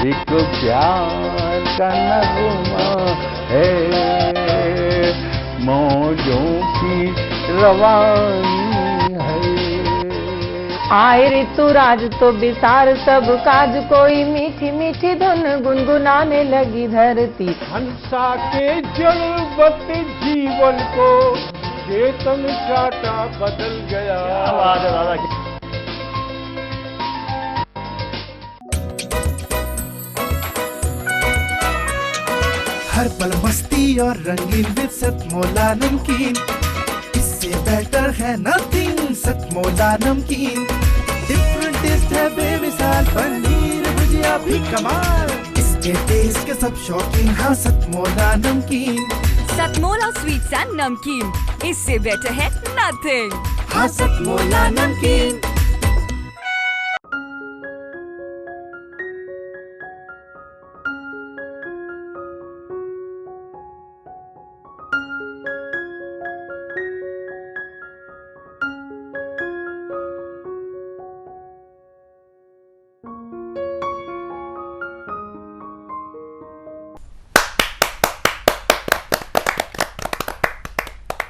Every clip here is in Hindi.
एक प्यार का नगमा है, मौजों की रवानी है। आए ऋतुराज तो बिसार सब काज, कोई मीठी मीठी धुन गुनगुनाने लगी धरती। हंसा के जलवत जीवन को चेतन काटा बदल गया। दादा हर पल मस्ती और रंगीन विद सतमोला नमकीन, इससे बेटर है नथिंग। सतमोला नमकीन डिफरेंट टेस्ट है बेमिसाल, पनीर भुजिया भी कमाल, इसके टेस्ट के सब शौकीन। हाँ सतमोला नमकीन, सतमोला स्वीट्स एंड नमकीन, इससे बेटर है नथिंग। हाँ सतमोला नमकीन।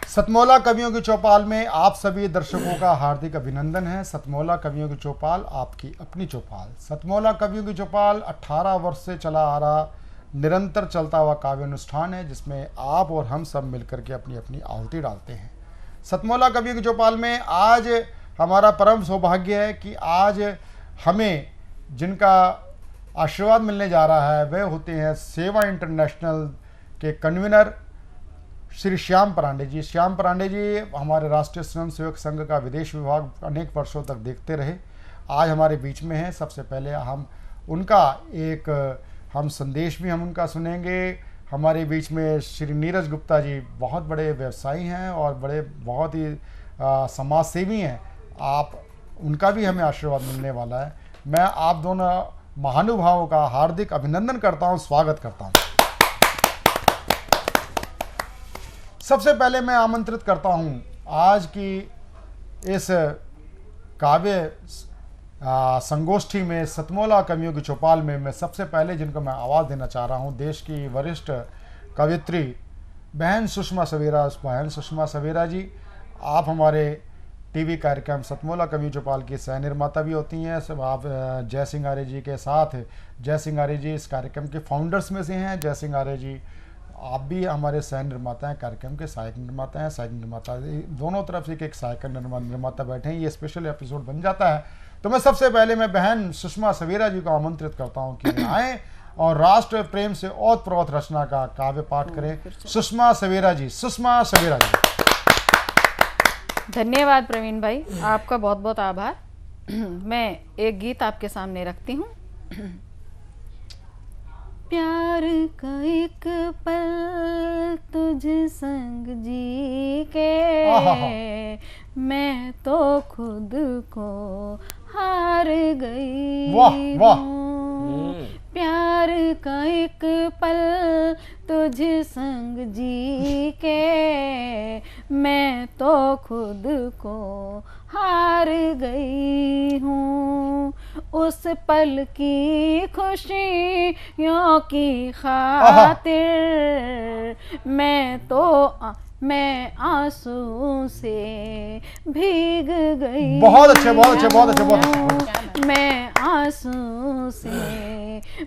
सतमोला कवियों की चौपाल में आप सभी दर्शकों का हार्दिक अभिनंदन है। सतमोला कवियों की चौपाल आपकी अपनी चौपाल। सतमोला कवियों की चौपाल 18 वर्ष से चला आ रहा निरंतर चलता हुआ काव्य अनुष्ठान है, जिसमें आप और हम सब मिलकर के अपनी अपनी आहुति डालते हैं। सतमोला कवियों की चौपाल में आज हमारा परम सौभाग्य है कि आज हमें जिनका आशीर्वाद मिलने जा रहा है वह होते हैं सेवा इंटरनेशनल के कन्वीनर श्री श्याम पांडे जी। श्याम पांडे जी हमारे राष्ट्रीय स्वयंसेवक संघ का विदेश विभाग अनेक वर्षों तक देखते रहे, आज हमारे बीच में हैं। सबसे पहले हम उनका एक संदेश भी हम उनका सुनेंगे। हमारे बीच में श्री नीरज गुप्ता जी बहुत बड़े व्यवसायी हैं और बहुत ही समाज सेवी हैं। आप उनका भी हमें आशीर्वाद मिलने वाला है। मैं आप दोनों महानुभावों का हार्दिक अभिनंदन करता हूं, स्वागत करता हूं। सबसे पहले मैं आमंत्रित करता हूं आज की इस काव्य संगोष्ठी में, सतमोला कवियों की चौपाल में मैं सबसे पहले जिनको मैं आवाज़ देना चाह रहा हूं, देश की वरिष्ठ कवियत्री बहन सुषमा सवेरा। बहन सुषमा सवेरा जी, आप हमारे टीवी कार्यक्रम सतमोला कवियों की चौपाल की सह निर्माता भी होती हैं। सब आप जय सिंह आर्य जी के साथ, जय सिंह आर्य जी इस कार्यक्रम के फाउंडर्स में से हैं। जय सिंह आर्य जी आप भी हमारे सह निर्माता हैं, कार्यक्रम के सहायक निर्माता हैं। सहायक निर्माता दोनों तरफ से एक सहायक निर्माता बैठे हैं, ये स्पेशल एपिसोड बन जाता है। तो मैं सबसे पहले मैं बहन सुषमा सवेरा जी को आमंत्रित करता हूं कि आए और राष्ट्र प्रेम से ओत प्रोत रचना का काव्य पाठ करें। सुषमा सवेरा जी, सुषमा सवेरा जी। धन्यवाद प्रवीण भाई, आपका बहुत बहुत आभार। मैं एक गीत आपके सामने रखती हूँ। प्यार का एक पल तुझ संग जी के, मैं तो खुद को हार गई। वाह वाह। प्यार का एक पल तुझ संग जी के, मैं तो खुद को हार गई हूँ। उस पल की खुशियों की खातिर मैं आंसू से भीग गई। बहुत अच्छे, बहुत अच्छे, बहुत अच्छे, बहुत अच्छे। मैं आंसू से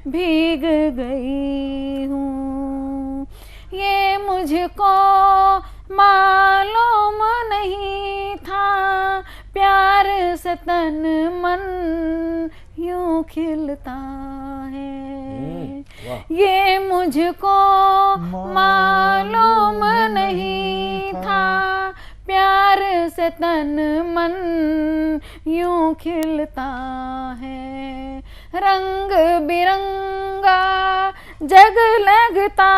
भीग गई हूँ। ये मुझको मालूम नहीं था, प्यार से तन मन यूं खिलता है। ये मुझको मालूम नहीं था, प्यार से तन मन यूं खिलता है। रंग बिरंगा जग लगता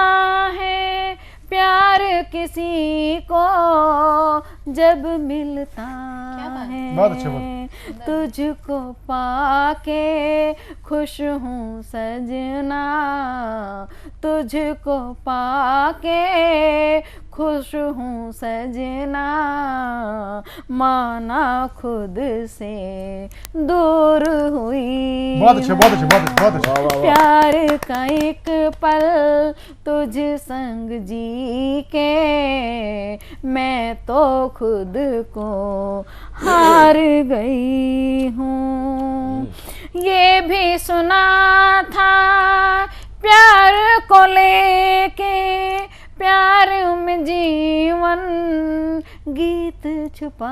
है, प्यार किसी को जब मिलता है। बहुत अच्छे, बहुत। तुझको पाके खुश हूँ सजना, तुझको पाके खुश हूँ सजना, माना खुद से दूर हुई। बहुत अच्छे, बहुत अच्छे, बहुत अच्छे, बहुत अच्छे। प्यार का एक पल तुझ संग जी के, मैं तो खुद को हार गई हूँ। ये भी सुना था प्यार को लेके, प्यार में जीवन गीत छुपा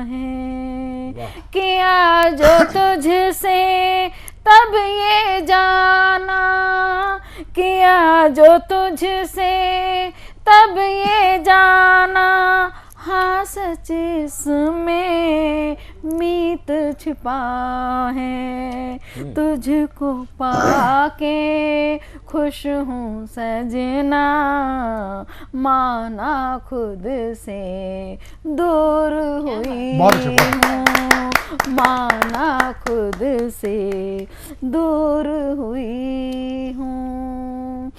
है, किया जो तुझसे तब ये जाना, किया जो तुझसे तब ये जाना, हाँ सच इसमें मीत छिपा है। तुझको पाके खुश हूँ सजना, माना खुद से दूर हुई हूँ, माना खुद से दूर हुई हूँ।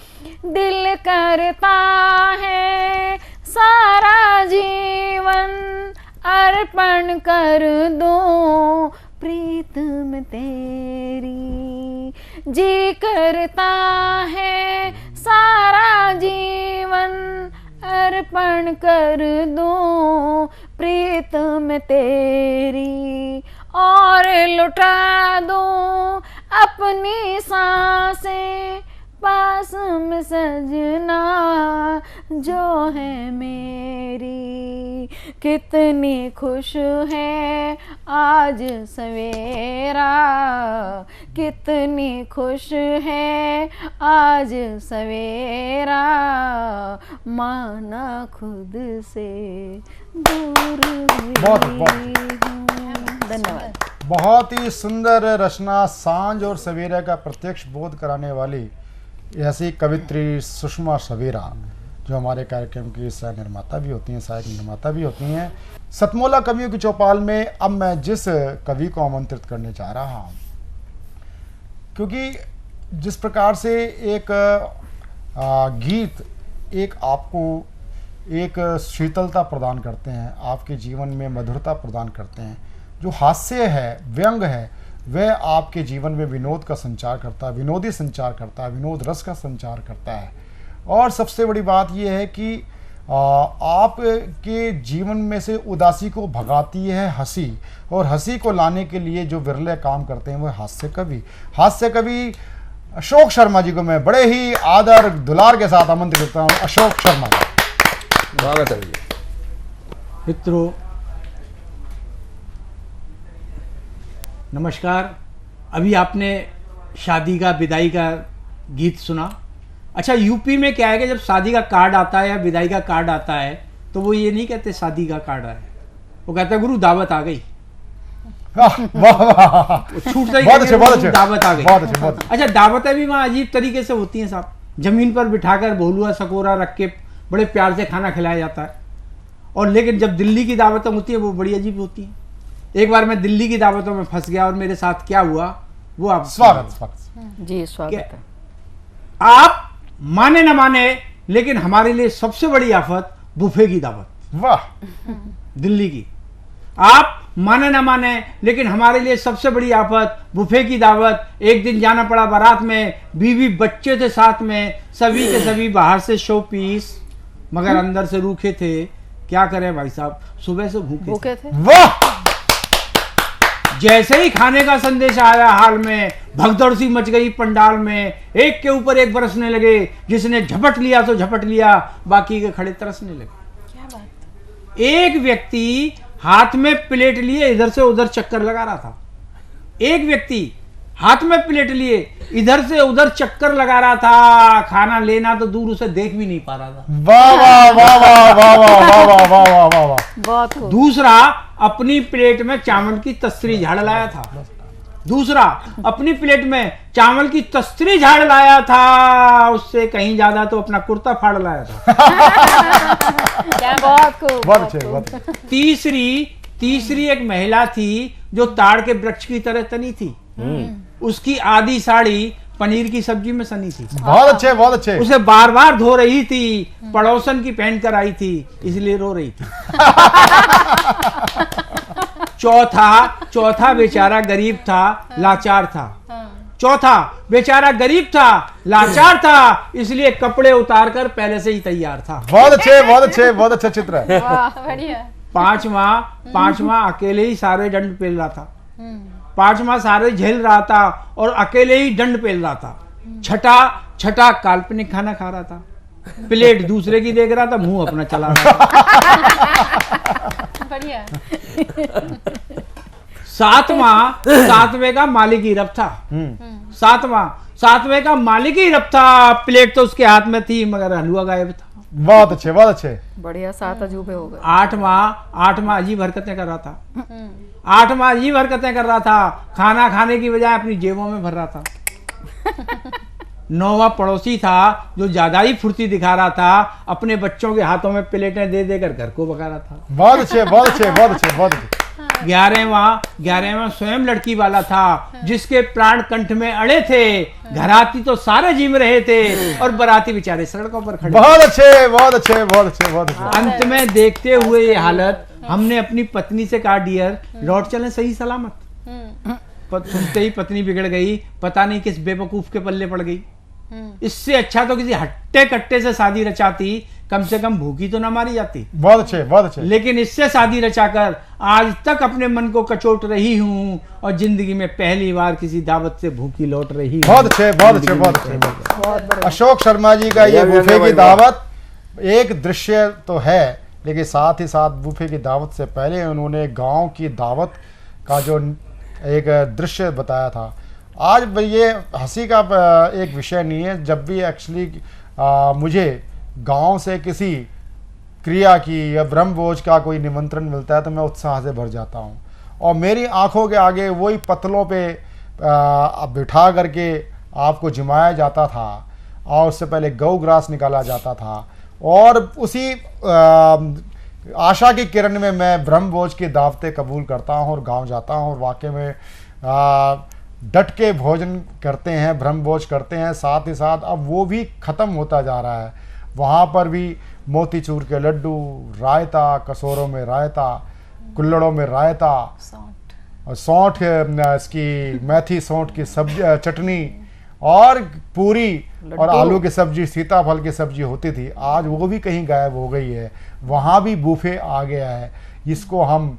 दिल करता है सारा जीवन अर्पण कर दूं प्रीत में तेरी, जी करता है सारा जीवन अर्पण कर दूं प्रीत में तेरी, और लुटा दूं अपनी सांसें पास में सजना जो है मेरी। कितनी खुश है आज सवेरा, कितनी खुश है आज सवेरा, माना खुद से दूर हुई हूँ। धन्यवाद। बहुत ही सुंदर रचना, सांझ और सवेरा का प्रत्यक्ष बोध कराने वाली ऐसी कवित्री सुषमा सवेरा, जो हमारे कार्यक्रम की सह निर्माता भी होती हैं, सहायक निर्माता भी होती हैं। सतमोला कवियों की चौपाल में अब मैं जिस कवि को आमंत्रित करने जा रहा हूँ, क्योंकि जिस प्रकार से एक गीत एक आपको एक शीतलता प्रदान करते हैं, आपके जीवन में मधुरता प्रदान करते हैं, जो हास्य है, व्यंग है, वह आपके जीवन में विनोद का संचार करता है, विनोदी संचार करता है, विनोद रस का संचार करता है। और सबसे बड़ी बात यह है कि आपके जीवन में से उदासी को भगाती है हंसी, और हंसी को लाने के लिए जो विरले काम करते हैं वो हास्य कवि। हास्य कवि अशोक शर्मा जी को मैं बड़े ही आदर दुलार के साथ आमंत्रित करता हूँ। अशोक शर्मा जी, स्वागत है। मित्रों नमस्कार। अभी आपने शादी का, विदाई का गीत सुना। अच्छा, यूपी में क्या है कि जब शादी का कार्ड आता है या विदाई का कार्ड आता है तो वो ये नहीं कहते शादी का कार्ड आया, वो कहते हैं गुरु दावत आ गई। छूट से ही दावत आ गई। अच्छा, दावतें भी वहाँ अजीब तरीके से होती हैं साहब। जमीन पर बिठाकर भोलुआ सकोरा रख के बड़े प्यार से खाना खिलाया जाता है। और लेकिन जब दिल्ली की दावतें होती है वो बड़ी अजीब होती हैं। एक बार मैं दिल्ली की दावतों में फंस गया और मेरे साथ क्या हुआ वो आप स्वागत जी स्वागत है। आप माने न माने लेकिन हमारे लिए सबसे बड़ी आफत बुफे की दावत। वाह। दिल्ली की, आप माने न माने लेकिन हमारे लिए सबसे बड़ी आफत बुफे की दावत। एक दिन जाना पड़ा बारात में, बीवी बच्चे थे साथ में, सभी के सभी बाहर से शो पीस मगर अंदर से रूखे थे। क्या करें भाई साहब, सुबह से भूखे थे। वाह। जैसे ही खाने का संदेश आया हाल में भगदड़ सी मच गई पंडाल में। एक के ऊपर एक बरसने लगे, जिसने झपट लिया तो झपट लिया, बाकी के खड़े तरसने लगे। क्या बात। एक व्यक्ति हाथ में प्लेट लिए इधर से उधर चक्कर लगा रहा था। एक व्यक्ति हाथ में प्लेट लिए इधर से उधर चक्कर लगा रहा था। खाना लेना तो दूर उसे देख भी नहीं पा रहा था। वाह वाह वाह वाह वाह वाह वाह वाह वाह वाह वाह। बहुत खूब। दूसरा अपनी प्लेट में चावल की तस्तरी झाड़ लाया था। दूसरा अपनी प्लेट में चावल की तस्तरी झाड़ लाया था। उससे कहीं ज्यादा तो अपना कुर्ता फाड़ लाया था। क्या बहुत खूब। बहुत अच्छे। तीसरी एक महिला थी जो ताड़ के वृक्ष की तरह तनी थी, उसकी आधी साड़ी पनीर की सब्जी में सनी थी। बहुत अच्छे, बहुत अच्छे। उसे बार बार धो रही थी, पड़ोसन की पहन कर आई थी, इसलिए रो रही थी। चौथा बेचारा गरीब था, लाचार था। चौथा बेचारा गरीब था, लाचार था, इसलिए कपड़े उतार कर पहले से ही तैयार था। बहुत अच्छे, बहुत अच्छे, बहुत अच्छा चित्र है। बढ़िया। पांचवा अकेले ही सारे दंड पेल रहा था। पांचवा सारे झेल रहा था और अकेले ही दंड पेल रहा था। छठा काल्पनिक खाना खा रहा था, प्लेट दूसरे की देख रहा था, मुंह अपना चला रहा था। बढ़िया। सातवें का मालिक ही रब था। सातवें का मालिक ही रब था, प्लेट तो उसके हाथ में थी मगर हलवा गायब था। बहुत अच्छे, बहुत अच्छे। बढ़िया, 7 अजूबे हो गए। आठवां अजीब हरकतें कर रहा था। अजीब हरकतें कर रहा था, खाना खाने की बजाय अपनी जेबों में भर रहा था। 9वां पड़ोसी था जो ज्यादा ही फुर्ती दिखा रहा था, अपने बच्चों के हाथों में प्लेटें दे देकर घर को भगा रहा था। बहुत अच्छे, बहुत अच्छे, बहुत अच्छे, बहुत अच्छे। 11वां स्वयं लड़की वाला था, जिसके प्राण कंठ में अड़े थे। घराती तो सारे जिम रहे थे और बराती बेचारे सड़कों पर खड़े। बहुत अच्छे, बहुत अच्छे, बहुत अच्छे, बहुत अच्छे। अंत में देखते हुए ये हालत, हमने अपनी पत्नी से कहा, डियर लौट चलें सही सलामत। सुनते ही पत्नी बिगड़ गई, पता नहीं किस बेवकूफ के पल्ले पड़ गई। इससे अच्छा तो किसी हट्टे कट्टे से शादी रचाती, कम से कम भूखी तो ना मारी जाती। बहुत अच्छे, बहुत अच्छे। लेकिन इससे शादी रचाकर आज तक अपने मन को कचोट रही हूँ और जिंदगी में पहली बार किसी दावत से भूखी लौट रही हूँ। बहुत अच्छे, बहुत अच्छे, बहुत अच्छे। अशोक शर्मा जी का ये बूफे की दावत एक दृश्य तो है, लेकिन साथ ही साथ बूफे की दावत से पहले उन्होंने गांव की दावत का जो एक दृश्य बताया था। आज ये हंसी का एक विषय नहीं है। जब भी एक्चुअली मुझे गांव से किसी क्रिया की या ब्रह्मभोज का कोई निमंत्रण मिलता है तो मैं उत्साह से भर जाता हूं, और मेरी आंखों के आगे वही पतलों पे बिठा करके आपको जिमाया जाता था, और उससे पहले गौ ग्रास निकाला जाता था, और उसी आशा की किरण में मैं ब्रह्मभोज की दावतें कबूल करता हूं और गांव जाता हूं, और वाकई में डट के भोजन करते हैं, ब्रह्मभोज करते हैं। साथ ही साथ अब वो भी ख़त्म होता जा रहा है। वहाँ पर भी मोतीचूर के लड्डू, रायता, कसौरों में रायता, कुल्हड़ों में रायता, और सौंठ, इसकी मेथी सौंठ की सब्जी, चटनी, और पूरी और आलू की सब्जी, सीताफल की सब्जी होती थी। आज वो भी कहीं गायब हो गई है। वहाँ भी बूफे आ गया है। इसको हम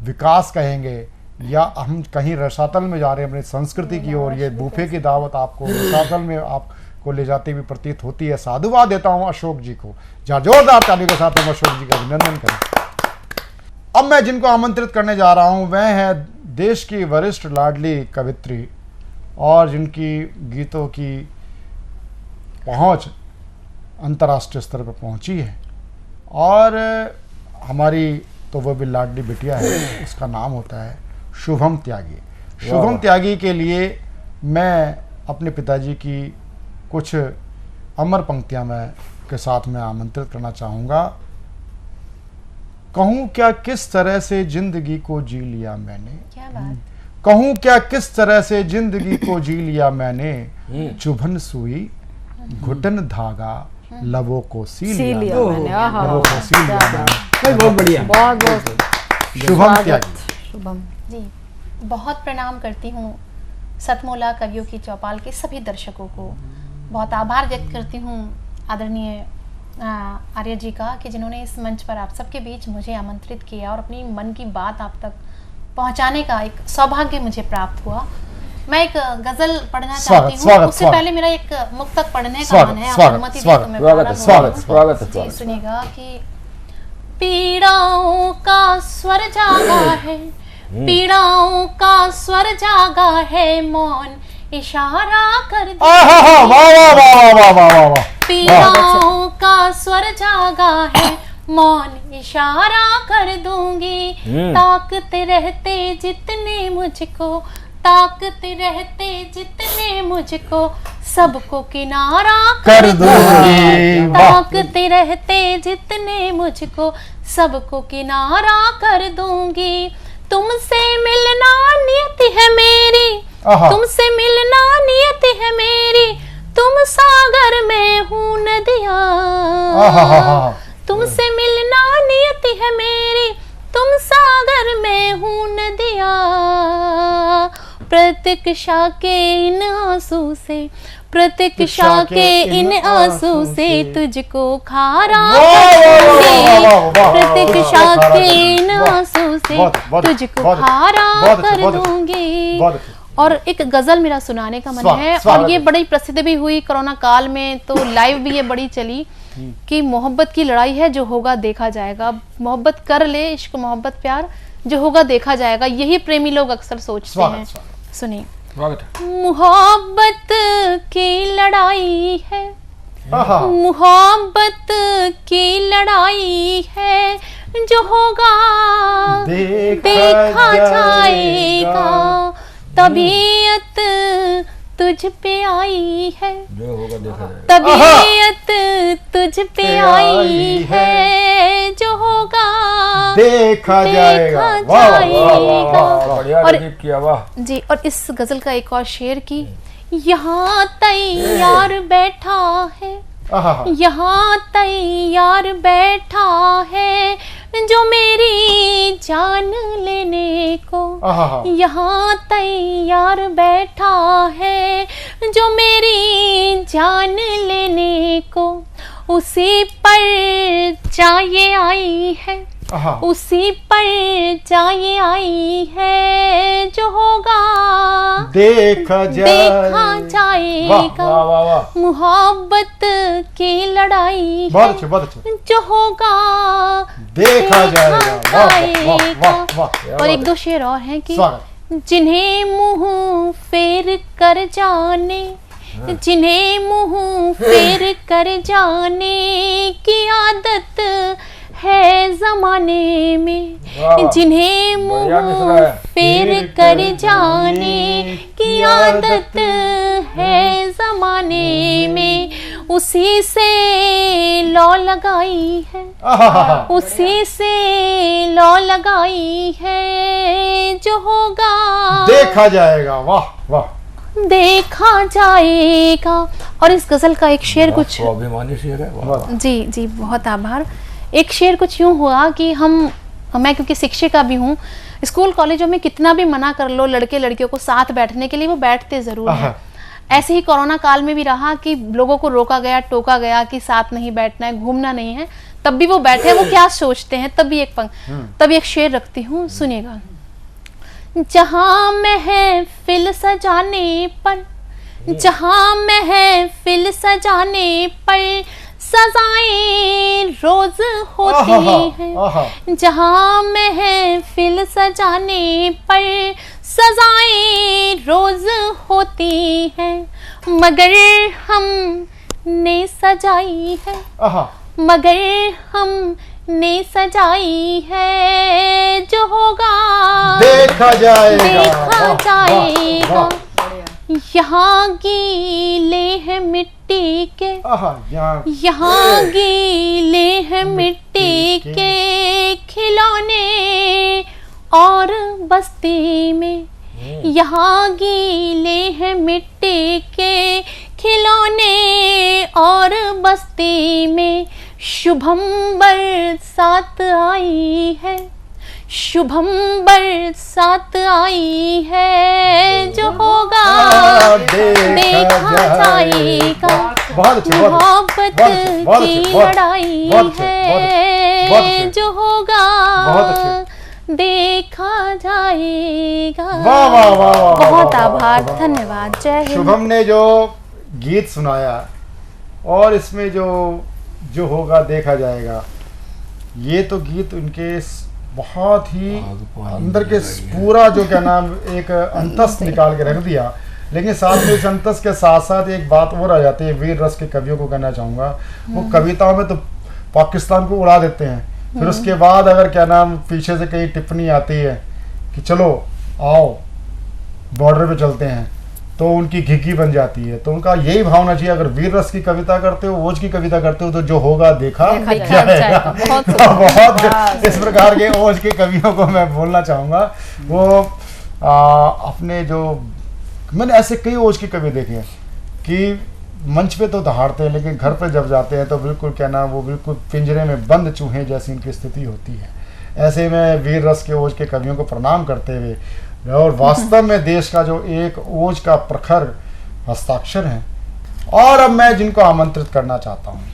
विकास कहेंगे या हम कहीं रसातल में जा रहे हैं अपनी संस्कृति की ओर। ये बूफे की दावत आपको रसातल में आपको ले जाती हुई प्रतीत होती है। साधुवाद देता हूँ अशोक जी को। जोरदार ताली के साथ हम अशोक जी का अभिनंदन करें। अब मैं जिनको आमंत्रित करने जा रहा हूँ वह है देश की वरिष्ठ लाडली कवित्री, और जिनकी गीतों की पहुँच अंतर्राष्ट्रीय स्तर पर पहुँची है, और हमारी तो वो भी लाडली बिटिया है। उसका नाम होता है शुभम त्यागी। शुभम त्यागी के लिए मैं अपने पिताजी की कुछ अमर पंक्तियां के साथ में आमंत्रित करना चाहूँगा। कहूँ क्या किस तरह से जिंदगी को जी लिया मैंने, क्या बात। कहूँ क्या किस तरह से जिंदगी को जी लिया मैंने, चुभन सुई घुटन धागा लबों को सी लिया मैंने। आहा, लबों को सी लिया मैंने। बहुत बढ़िया। बहुत बहुत शुभम त्यागी। शुभम जी, बहुत प्रणाम करती हूँ सतमोला कवियों की चौपाल के सभी दर्शकों को। बहुत आभार व्यक्त करती हूँ आदरणीय आर्य जी का कि जिन्होंने इस मंच पर आप सबके बीच मुझे आमंत्रित किया और अपनी मन की बात आप तक पहुँचाने का एक सौभाग्य मुझे प्राप्त हुआ। मैं एक गजल पढ़ना चाहती हूँ। उससे पहले मेरा एक मुक्तक पढ़ने का मन है, आप अनुमति दें तो मैं स्वागत। जी सुनिएगा कि पीड़ाओं का स्वर जागा है, पीड़ाओं का स्वर जागा है, मौन इशारा कर दे। पीड़ाओं का स्वर जागा है, मौन इशारा कर दूंगी। ताकते रहते जितने मुझको, ताकते रहते जितने मुझको, सबको किनारा कर दूंगी। ताकते रहते जितने मुझको, सबको किनारा कर दूंगी। तुमसे मिलना नियति है मेरी, आहा। तुमसे मिलना नियति है मेरी, तुम सागर में हूँ नदिया। आहा। तुमसे मिलना नियति है मेरी, तुम सागर में हूँ नदिया। प्रतीक्षा के इन आंसू से, प्रतीक्षा के इन आंसू से तुझको खारा कर दूंगी। प्रतीक्षा के इन आंसू से तुझको खारा कर दूंगी। और एक गजल मेरा सुनाने का मन है, और ये बड़ी प्रसिद्ध भी हुई कोरोना काल में, तो लाइव भी ये बड़ी चली कि मोहब्बत की लड़ाई है, जो होगा देखा जाएगा। मोहब्बत कर ले, इश्क मोहब्बत प्यार, जो होगा देखा जाएगा, यही प्रेमी लोग अक्सर सोचते हैं। सुनिए, मोहब्बत की लड़ाई है, मोहब्बत की लड़ाई है, जो होगा देखा जाएगा। तबीयत तुझ पे आई है, तबीयत तुझ पे आई है, जो होगा देखा जाएगा। और जी, और इस गजल का एक और शेर की, यहाँ तैयार बैठा है, यहाँ तैयार बैठा है, जो मेरी जान लेने को। यहाँ तैयार बैठा है, जो मेरी जान लेने को। उसी पर चाहे आई है, उसी पर चाहे आई है, जो होगा देखा जाएगा। मोहब्बत की लड़ाई बहुत अच्छे, बहुत अच्छे, जो होगा देखा जाएगा। और एक दो शेर और हैं कि जिन्हें मुंह फेर कर जाने, जिन्हें मुंह फेर कर जाने की आदत है जमाने में, जिन्हें मुंह फेर कर जाने की आदत है जमाने में, उसी से लौ लगाई है, उसी से लौ लगाई है, जो होगा देखा जाएगा। वाह वाह, देखा जाएगा। और इस गजल का एक शेर कुछ स्वाभिमानी शेर है। जी जी, बहुत आभार। एक शेर कुछ यूं हुआ कि मैं क्योंकि शिक्षिका भी हूँ, स्कूल कॉलेजों में कितना भी मना कर लो लड़के लड़कियों को साथ बैठने के लिए, वो बैठते जरूर हैं। ऐसे ही कोरोना काल में भी रहा कि लोगों को रोका गया, टोका गया कि साथ नहीं बैठना है, घूमना नहीं है, तब भी वो बैठे। वो क्या सोचते हैं, तभी एक शेर रखती हूँ, सुनिएगा। जहां महफिल सजाने पर, जहां महफिल सजाने पर सजाएं रोज होती हैं, जहां महफिल सजाने पर सजाएं रोज होती हैं, मगर हमने सजाई है, मगर हमने सजाई है, जो होगा देखा जाएगा। देखा जाएगा। यहाँ गीले हैं मिट्टी के, यहाँ गीले हैं मिट्टी के खिलौने, और बस्ती में यहाँ गीले हैं मिट्टी के खिलौने, और बस्ती में शुभम बरसात आई है, शुभम बरसात आई है, जो होगा देखा जाएगा। मोहब्बत की लड़ाई है, जो होगा देखा जाएगा। बहुत आभार, धन्यवाद, जय हिंद। शुभम ने जो गीत सुनाया और इसमें जो होगा देखा जाएगा, ये तो गीत उनके बहुत ही अंदर के पूरा जो क्या नाम एक अंतस निकाल के रख दिया। लेकिन साथ में इस अंतस के साथ साथ एक बात और आ जाती है, वीर रस के कवियों को कहना चाहूँगा, वो कविताओं में तो पाकिस्तान को उड़ा देते हैं, फिर उसके बाद अगर क्या नाम पीछे से कहीं टिप्पणी आती है कि चलो आओ बॉर्डर पे चलते हैं, तो उनकी घिघी बन जाती है। तो उनका यही भावना चाहिए, अगर वीर रस की कविता करते हो, ओज की कविता करते हो, तो जो होगा देखा जाएगा। बहुत इस प्रकार के ओज के कवियों को मैं बोलना चाहूँगा। वो अपने जो मैंने ऐसे कई ओज के कवि देखे हैं कि मंच पे तो दहाड़ते हैं, लेकिन घर पे जब जाते हैं तो बिल्कुल क्या ना, वो बिल्कुल पिंजरे में बंद चूहे जैसी इनकी स्थिति होती है। ऐसे में वीर रस के ओज के कवियों को प्रणाम करते हुए, और वास्तव में देश का जो एक ओज का प्रखर हस्ताक्षर है। और अब मैं जिनको आमंत्रित करना चाहता हूँ,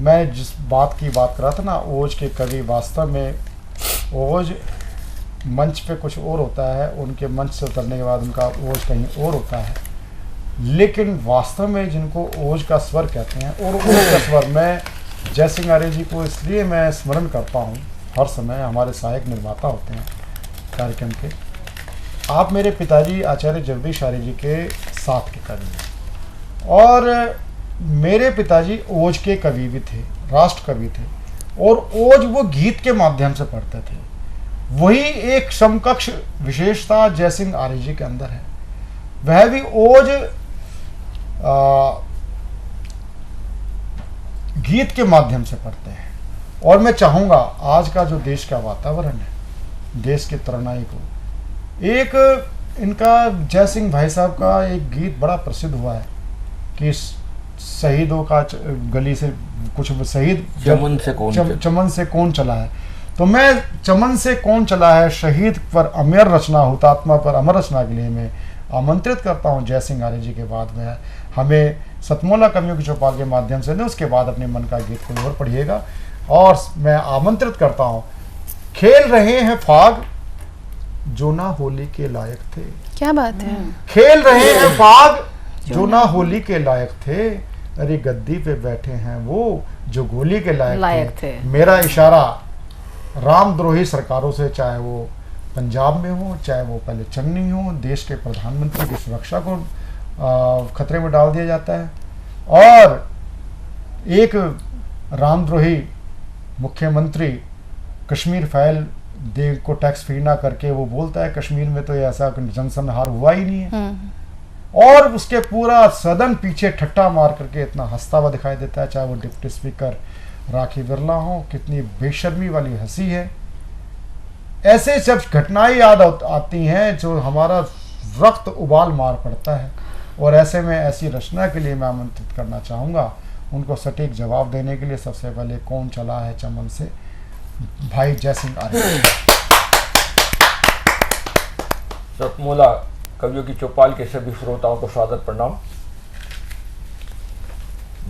मैं जिस बात की बात कर रहा था ना, ओज के कवि, वास्तव में ओज मंच पे कुछ और होता है, उनके मंच से उतरने के बाद उनका ओज कहीं और होता है। लेकिन वास्तव में जिनको ओज का स्वर कहते हैं, और ओज का स्वर मैं जयसिंह आर्य जी को इसलिए मैं स्मरण करता हूँ हर समय, हमारे सहायक निर्माता होते हैं कार्यक्रम के। आप मेरे पिताजी आचार्य जगदीश आर्य जी के साथ के कवि हैं, और मेरे पिताजी ओज के कवि भी थे, राष्ट्र कवि थे, और ओज वो गीत के माध्यम से पढ़ते थे। वही एक समकक्ष विशेषता जयसिंह आर्य जी के अंदर है। वह भी ओज गीत के माध्यम से पढ़ते हैं। और मैं चाहूँगा आज का जो देश का वातावरण है, देश के तरुणाई को, एक इनका जयसिंह भाई साहब का एक गीत बड़ा प्रसिद्ध हुआ है कि शहीदों का गली से कुछ शहीद चमन से कौन चला है। तो मैं चमन से कौन चला है, शहीद पर अमर रचना, हुतात्मा पर अमर रचना के लिए मैं आमंत्रित करता हूँ जयसिंह आर्य जी के बाद में हमें सतमोला कवियों की चौपाल के माध्यम से, उसके बाद अपने मन का गीत कोई और पढ़िएगा। और मैं आमंत्रित करता हूँ, खेल रहे हैं फाग जो ना होली के लायक थे। क्या बात है। खेल रहे हैं फाग जो ना होली के लायक थे, अरे गद्दी पे बैठे हैं वो जो गोली के लायक थे। मेरा इशारा रामद्रोही सरकारों से, चाहे वो पंजाब में हो, चाहे वो पहले चन्नी हो, देश के प्रधानमंत्री की सुरक्षा को खतरे में डाल दिया जाता है। और एक रामद्रोही मुख्यमंत्री कश्मीर फाइल दे को टैक्स फ्री ना करके वो बोलता है कश्मीर में तो ऐसा जनसंहार हुआ ही नहीं है, और उसके पूरा सदन पीछे ठट्टा मार करके इतना हंसता हुआ दिखाई देता है, चाहे वो डिप्टी स्पीकर राखी बिरला हो। कितनी बेशर्मी वाली हंसी है। ऐसे जब घटनाएं याद आती हैं जो हमारा रक्त उबाल मार पड़ता है, और ऐसे में ऐसी रचना के लिए मैं आमंत्रित करना चाहूँगा उनको सटीक जवाब देने के लिए। सबसे पहले कौन चला है चमन से, भाई जयसिंह आर्य। सतमोला कवियों की चौपाल के सभी श्रोताओं को सादर प्रणाम।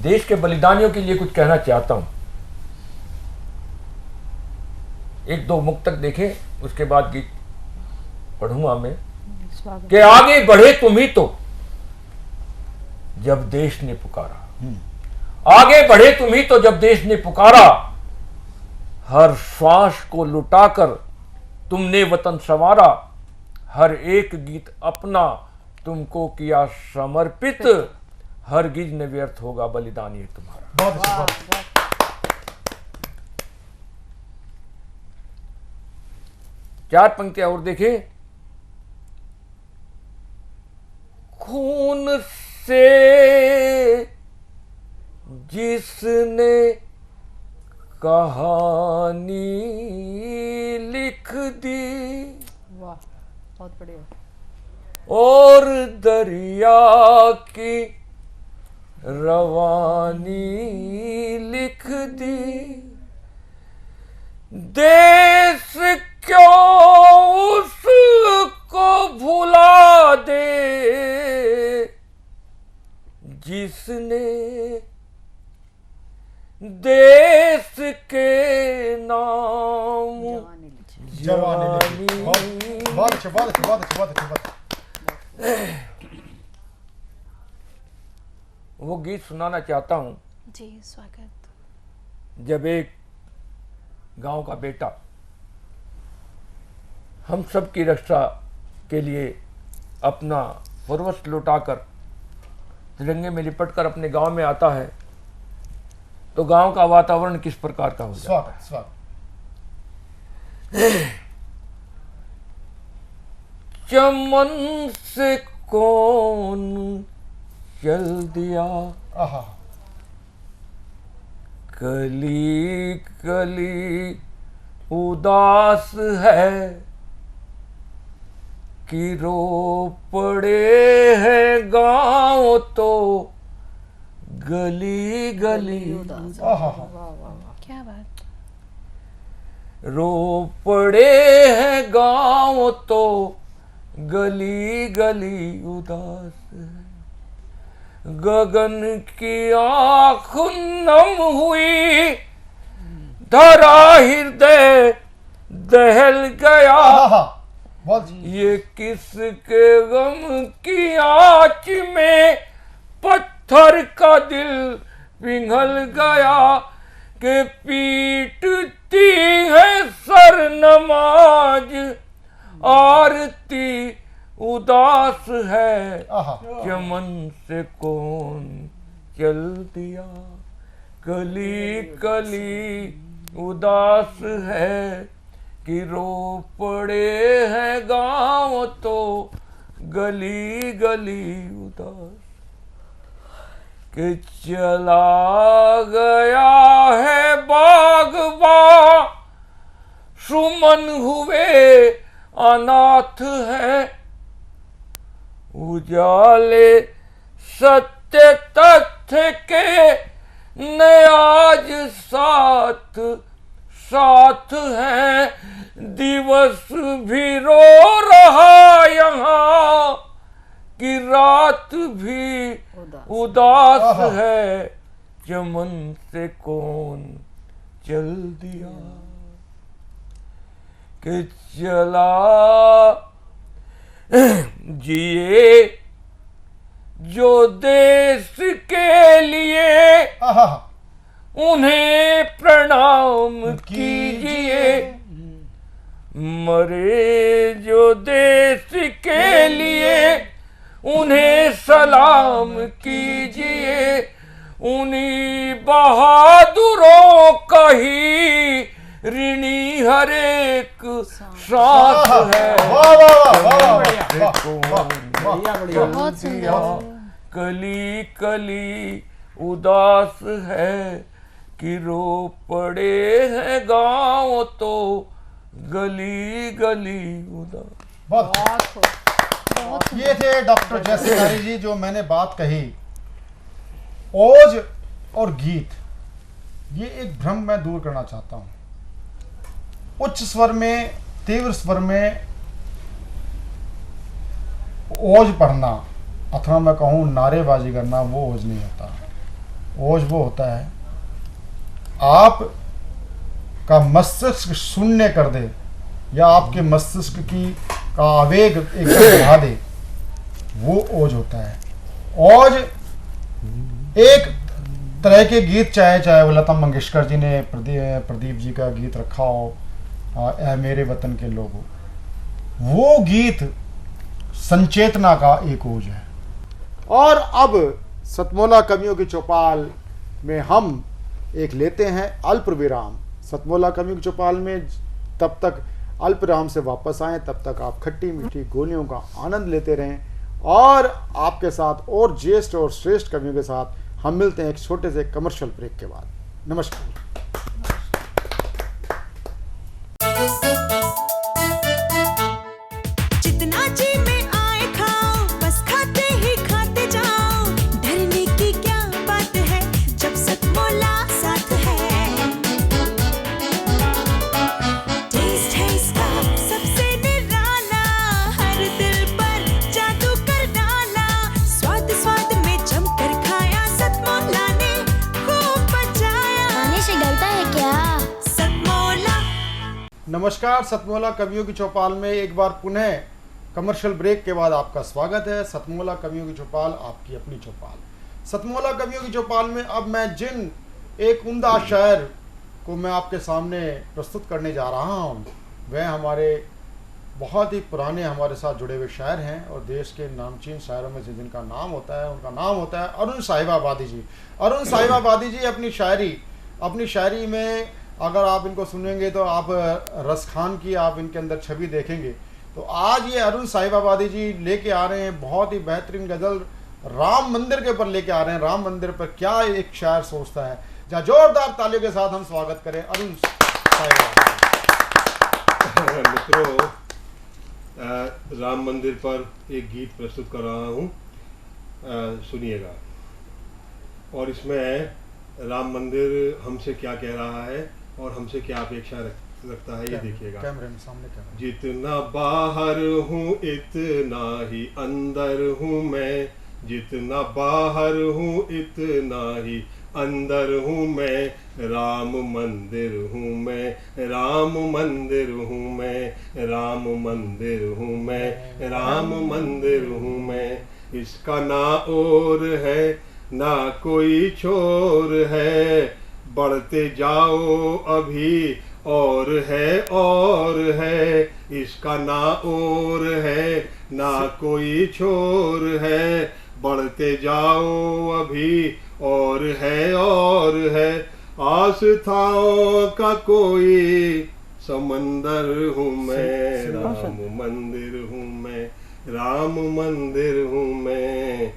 देश के बलिदानियों के लिए कुछ कहना चाहता हूं। एक दो मुक्तक देखें, उसके बाद गीत पढ़ूंगा मैं। कि आगे बढ़े तुम ही तो जब देश ने पुकारा, आगे बढ़े तुम ही तो जब देश ने पुकारा, हर श्वास को लुटाकर तुमने वतन संवारा, हर एक गीत अपना तुमको किया समर्पित, हर गिज न व्यर्थ होगा बलिदान ये तुम्हारा। बहुत अच्छा। चार पंक्तियां और देखें। खून से जिसने कहानी लिख दी, वाह बहुत बढ़िया, और दरिया की रवानी लिख दी, देश क्यों उसको भुला दे जिसने देश के नाम जवानी। बहुत अच्छा, बहुत अच्छा, बहुत अच्छा, बहुत अच्छा। वो गीत सुनाना चाहता हूं। जी स्वागत। जब एक गांव का बेटा हम सब की रक्षा के लिए अपना सर्वस्व लुटाकर तिरंगे में लिपटकर अपने गांव में आता है, तो गांव का वातावरण किस प्रकार का हो जाता है। स्वागत स्वागत। चमन से कौन चल दिया। आहा, कली कली उदास है कि रो पड़े हैं गांव तो गली गली आहा, क्या बात। रो पड़े हैं गांव तो गली गली उदास है। गगन की आँख नम हुई, धरा हृदय दहल गया। आहा, बहुत ये किसके गम की आँच में पत्थर का दिल पिघल गया कि पीटती है सर नमाज, आरती उदास है आहा, चमन से कौन चल दिया। कली कली उदास है कि रो पड़े हैं गांव तो गली गली उदास। कि चला गया है बागबा, सुमन हुए अनाथ है। उजाले सत्य तथ्य के न आज साथ साथ है। दिवस भी रो रहा यहाँ कि रात भी उदास है। चमन से कौन चल दिया कि चला जिए जो देश के लिए आहा, उन्हें प्रणाम कीजिए। मरे जो देश के लिए उन्हें सलाम कीजिए। उन्हीं बहादुरों का ही ऋणी हर एक सांस है। वाह वाह वाह बहुत सुंदर। कली कली उदास है कि रो पड़े हैं गांव तो गली गली उदास। बहुत ये थे डॉक्टर जयसिंह नारी जी, जो मैंने बात कही ओज और गीत, ये एक भ्रम मैं दूर करना चाहता हूँ। उच्च स्वर में, तीव्र स्वर में ओज पढ़ना अथवा मैं कहूँ नारेबाजी करना, वो ओज नहीं होता। ओज वो होता है आप का मस्तिष्क शून्य कर दे या आपके मस्तिष्क की का आवेग एकदम बढ़ा दे, वो ओज होता है। ओज एक तरह के गीत, चाहे वो लता मंगेशकर जी ने प्रदीप जी का गीत रखा हो, ऐ मेरे वतन के लोगों, वो गीत संचेतना का एक ओज है। और अब सतमोला कवियों की चौपाल में हम एक लेते हैं अल्प विराम। सतमोला कवियों की चौपाल में तब तक अल्प विराम से वापस आएं, तब तक आप खट्टी मीठी गोलियों का आनंद लेते रहें। और आपके साथ और ज्येष्ठ और श्रेष्ठ कवियों के साथ हम मिलते हैं एक छोटे से कमर्शियल ब्रेक के बाद। नमस्कार। जितना जी में आए खाओ, बस खाते ही खाते जाओ। डरने की क्या बात है जब सतमोला साथ है। टेस्ट है इसका सबसे निराला, हर दिल पर जादू कर डाला। स्वाद स्वाद में जमकर खाया, सतमोला ने खूब बचाया। खाने से डरता है क्या? सतमोला। नमस्कार, सतमोला कवियों की चौपाल में एक बार पुनः कमर्शियल ब्रेक के बाद आपका स्वागत है। सतमोला कवियों की चौपाल, आपकी अपनी चौपाल। सतमोला कवियों की चौपाल में अब मैं जिन एक उम्दा शायर को मैं आपके सामने प्रस्तुत करने जा रहा हूँ, वह हमारे बहुत ही पुराने हमारे साथ जुड़े हुए शायर हैं और देश के नामचीन शायरों में से जिनका नाम होता है, उनका नाम होता है अरुण साहिबाबादी जी। अरुण साहिबाबादी जी अपनी शायरी में अगर आप इनको सुनेंगे तो आप रस खान की आप इनके अंदर छवि देखेंगे। तो आज ये अरुण साहिबाबादी जी लेके आ रहे हैं बहुत ही बेहतरीन गजल राम मंदिर के ऊपर लेके आ रहे हैं। राम मंदिर पर क्या एक शायर सोचता है। जहाँ जोरदार तालियों के साथ हम स्वागत करें अरुण साहिबाबादी। मित्रों, राम मंदिर पर एक गीत प्रस्तुत कर रहा हूँ, सुनिएगा। और इसमें राम मंदिर हमसे क्या कह रहा है और हमसे क्या अपेक्षा रखता है, ये देखिएगा। कैमरे में सामने कैमरा। जितना बाहर हूँ इतना ही अंदर हूँ मैं, जितना बाहर हूँ इतना ही अंदर हूँ मैं, राम मंदिर हूँ मैं, राम मंदिर हूँ मैं, राम मंदिर हूँ मैं, राम मंदिर हूँ मैं। इसका ना और है ना कोई छोर है, बढ़ते जाओ अभी और है, इसका ना और है ना कोई छोर है, बढ़ते जाओ अभी और है, आस्थाओं का कोई समंदर हूँ मैं, राम मंदिर हूँ मैं, राम मंदिर हूँ मैं।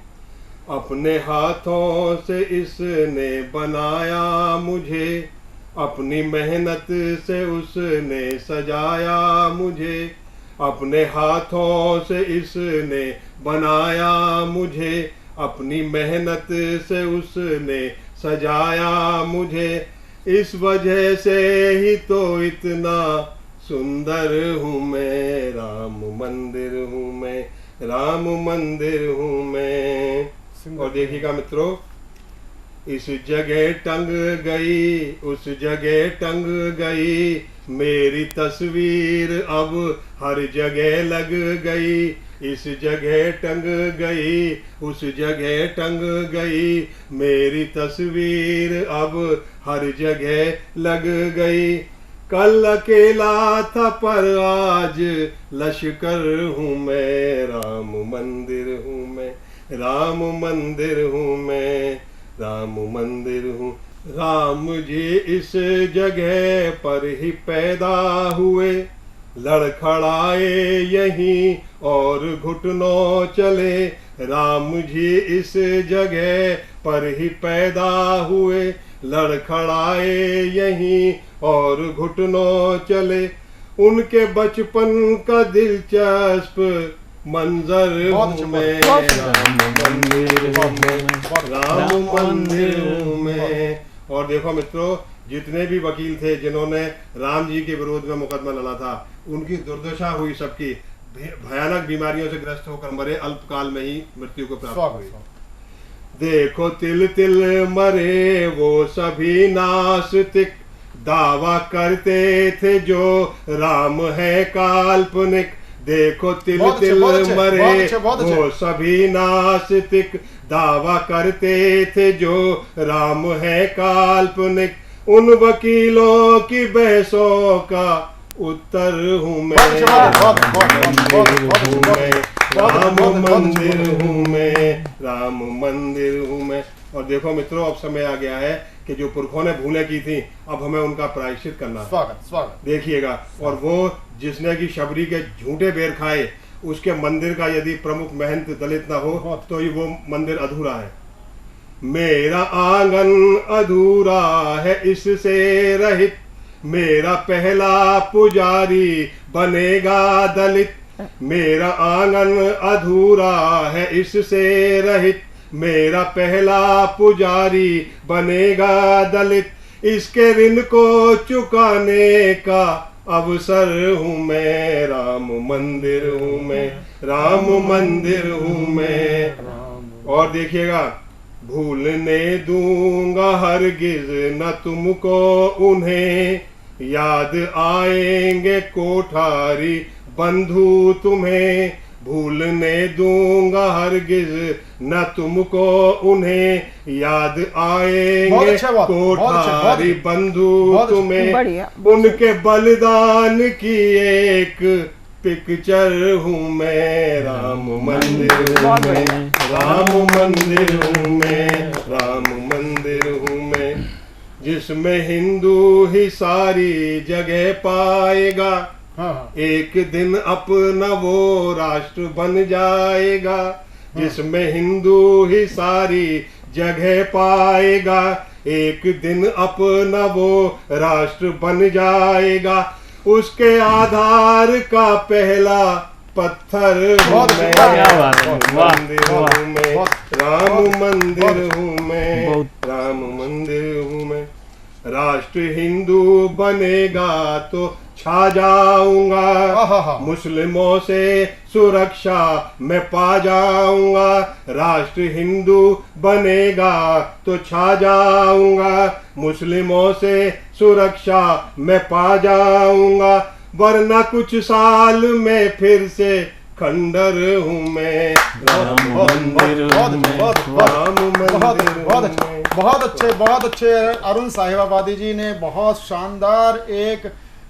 अपने हाथों से इसने बनाया मुझे, अपनी मेहनत से उसने सजाया मुझे, अपने हाथों से इसने बनाया मुझे, अपनी मेहनत से उसने सजाया मुझे, इस वजह से ही तो इतना सुंदर हूँ मैं, राम मंदिर हूँ मैं, राम मंदिर हूँ मैं। और देखिएगा मित्रों, इस जगह टंग गई उस जगह टंग गई, मेरी तस्वीर अब हर जगह लग गई, इस जगह टंग गई उस जगह टंग गई, मेरी तस्वीर अब हर जगह लग गई। कल अकेला था पर आज लश्कर हूँ मैं, राम मंदिर हूँ मैं, राम मंदिर हूँ मैं, राम मंदिर हूँ। राम जी इस जगह पर ही पैदा हुए, लड़खड़ाए यहीं और घुटनों चले, राम जी इस जगह पर ही पैदा हुए, लड़खड़ाए यहीं और घुटनों चले, उनके बचपन का दिलचस्प मंजर हूँ मैं, राम मंदिर हूँ मैं, राम मंदिर हूँ मैं। और देखो मित्रों, जितने भी वकील थे जिन्होंने राम जी के विरोध में मुकदमा लड़ा था, उनकी दुर्दशा हुई, सबकी भयानक बीमारियों से ग्रस्त होकर मरे, अल्पकाल में ही मृत्यु को प्राप्त हुई। देखो तिल तिल मरे वो सभी नास्तिक, दावा करते थे जो राम है काल्पनिक, देखो तिल तिल मरे वो सभी नास्तिक, दावा करते थे जो राम है काल्पनिक, उन वकीलों की बहसों का उत्तर हूँ मैं, राम मंदिर हूँ मैं, राम मंदिर हूँ मैं। और देखो मित्रों, अब समय आ गया है कि जो पुरखों ने भूलें की थी, अब हमें उनका प्रायश्चित करना है। स्वागत देखिएगा। और वो जिसने की शबरी के झूठे बेर खाए, उसके मंदिर का यदि प्रमुख महंत दलित ना हो तो ही वो मंदिर अधूरा है। मेरा आंगन अधूरा है इससे रहित, मेरा पहला पुजारी बनेगा दलित, मेरा आंगन अधूरा है इससे रहित, मेरा पहला पुजारी बनेगा दलित, इसके ऋण को चुकाने का अवसर हूँ मैं, राम मंदिर हूँ मैं, राम मंदिर हूँ मैं। और देखिएगा, भूलने दूंगा हरगिज न तुमको उन्हें, याद आएंगे कोठारी बंधु तुम्हें, भूलने दूंगा हरगिज न तुमको उन्हें, याद आएंगे कोठारी बंधु तुम्हें, उनके बलिदान की एक पिक्चर हूँ मैं, राम मंदिर हूँ मैं, राम मंदिर हूँ मैं, राम मंदिर हूँ मैं। जिसमें हिंदू ही सारी जगह पाएगा, हाँ। एक दिन अपना वो राष्ट्र बन जाएगा जिसमें हिंदू ही सारी जगह पाएगा। एक दिन अपना वो राष्ट्र बन जाएगा, उसके आधार का पहला पत्थर हूँ मैं, मंदिर हूँ मैं, राम मंदिर हूँ मैं, राम मंदिर हूँ मैं। राष्ट्र हिंदू बनेगा तो छा जाऊंगा, मुस्लिमों से सुरक्षा मैं पा जाऊंगा। राष्ट्र हिंदू बनेगा तो छा जाऊंगा, मुस्लिमों से सुरक्षा मैं पा जाऊंगा। वरना कुछ साल में फिर से खंडर हूँ मैं, राम मंदिर हूँ मैं, राम मंदिर हूँ मैं। बहुत अच्छे अरुण साहिबाबादी जी ने बहुत शानदार एक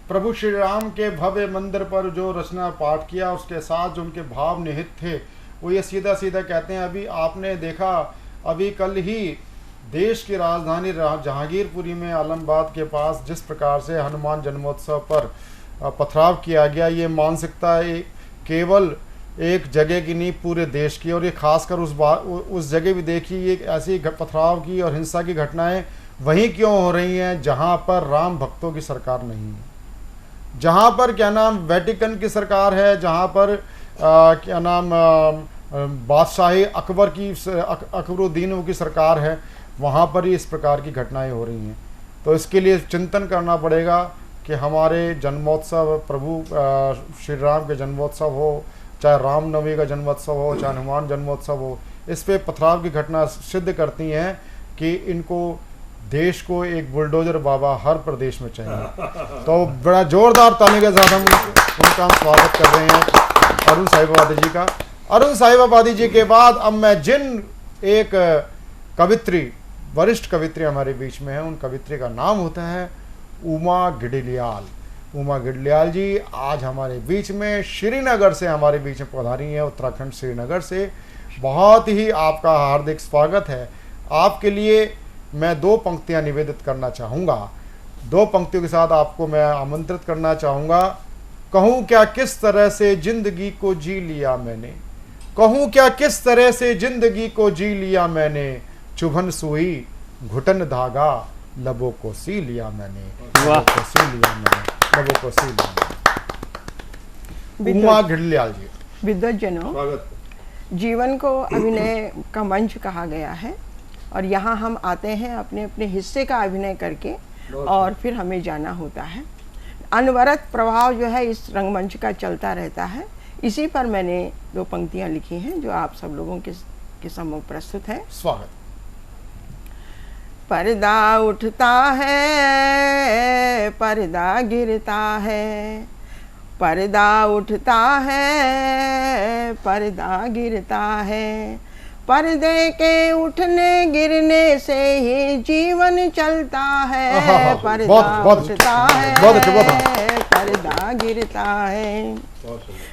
प्रभु श्री राम के भव्य मंदिर पर जो रचना पाठ किया, उसके साथ जो उनके भाव निहित थे वो ये सीधा सीधा कहते हैं। अभी आपने देखा, अभी कल ही देश की राजधानी जहांगीरपुरी में आलमबाग के पास जिस प्रकार से हनुमान जन्मोत्सव पर पथराव किया गया, ये मानसिकता केवल एक जगह की नहीं पूरे देश की, और ये खासकर उस जगह भी देखी, ये ऐसी पथराव की और हिंसा की घटनाएं वहीं क्यों हो रही हैं जहां पर राम भक्तों की सरकार नहीं है, जहां पर क्या नाम वेटिकन की सरकार है, जहां पर क्या नाम बादशाही अकबर की अकबरुद्दीन की सरकार है, वहां पर ही इस प्रकार की घटनाएं हो रही हैं। तो इसके लिए चिंतन करना पड़ेगा कि हमारे जन्मोत्सव, प्रभु श्री राम के जन्मोत्सव हो, चाहे रामनवमी का जन्मोत्सव हो, चाहे हनुमान जन्मोत्सव हो, इस पे पथराव की घटना सिद्ध करती हैं कि इनको देश को एक बुलडोजर बाबा हर प्रदेश में चाहिए। तो बड़ा जोरदार ताली के साथ हम उनका स्वागत कर रहे हैं अरुण साहिबाबादी जी का। अरुण साहिबाबादी जी के बाद अब मैं जिन एक कवित्री, वरिष्ठ कवित्री हमारे बीच में है, उन कवित्री का नाम होता है उमा गिडलियाल। उमा गिडलियाल जी आज हमारे बीच में श्रीनगर से हमारे बीच में पधारी हैं, उत्तराखंड श्रीनगर से। बहुत ही आपका हार्दिक स्वागत है। आपके लिए मैं दो पंक्तियां निवेदित करना चाहूँगा। दो पंक्तियों के साथ आपको मैं आमंत्रित करना चाहूँगा। कहूँ क्या किस तरह से जिंदगी को जी लिया मैंने, कहूँ क्या किस तरह से जिंदगी को जी लिया मैंने, चुभन सुई घुटन धागा लबों को सी लिया मैंने, लबों को सी लिया मैंने, लबों को सी लिया मैंने। उमा गिडलियाल जी। विद्वज्जनों, जीवन को अभिनय का मंच कहा गया है और यहाँ हम आते हैं अपने अपने हिस्से का अभिनय करके और फिर हमें जाना होता है। अनवरत प्रभाव जो है इस रंगमंच का चलता रहता है। इसी पर मैंने दो पंक्तियाँ लिखी हैं जो आप सब लोगों के सम्मुख प्रस्तुत है। स्वागत। पर्दा उठता है, पर्दा गिरता है, पर्दा उठता है, पर्दा गिरता है, पर्दे के उठने गिरने से ही जीवन चलता है, पर्दा उठता है, पर्दा गिरता है।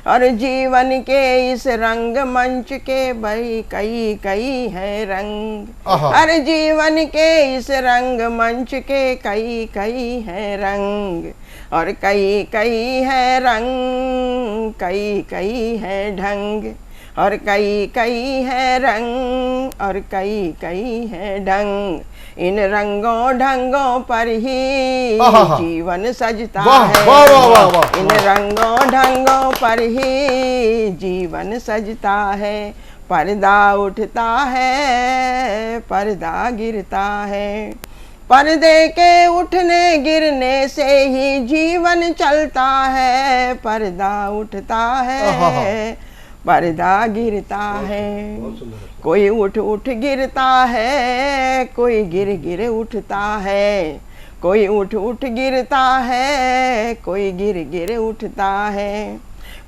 और जीवन के इस रंग मंच के भाई कई कई है रंग, हर जीवन के इस रंग मंच के कई कई है रंग, और कई कई है रंग, कई कई है ढंग, और कई कई है रंग, और कई कई है ढंग। इन रंगों ढंगों पर ही जीवन सजता है, इन रंगों ढंगों पर ही जीवन सजता है। पर्दा उठता है, पर्दा गिरता है, पर्दे के उठने गिरने से ही जीवन चलता है, पर्दा उठता है, पर्दा गिरता है। कोई उठ उठ गिरता है, कोई गिर गिर उठता है, कोई उठ उठ गिरता है, कोई गिर गिर उठता है,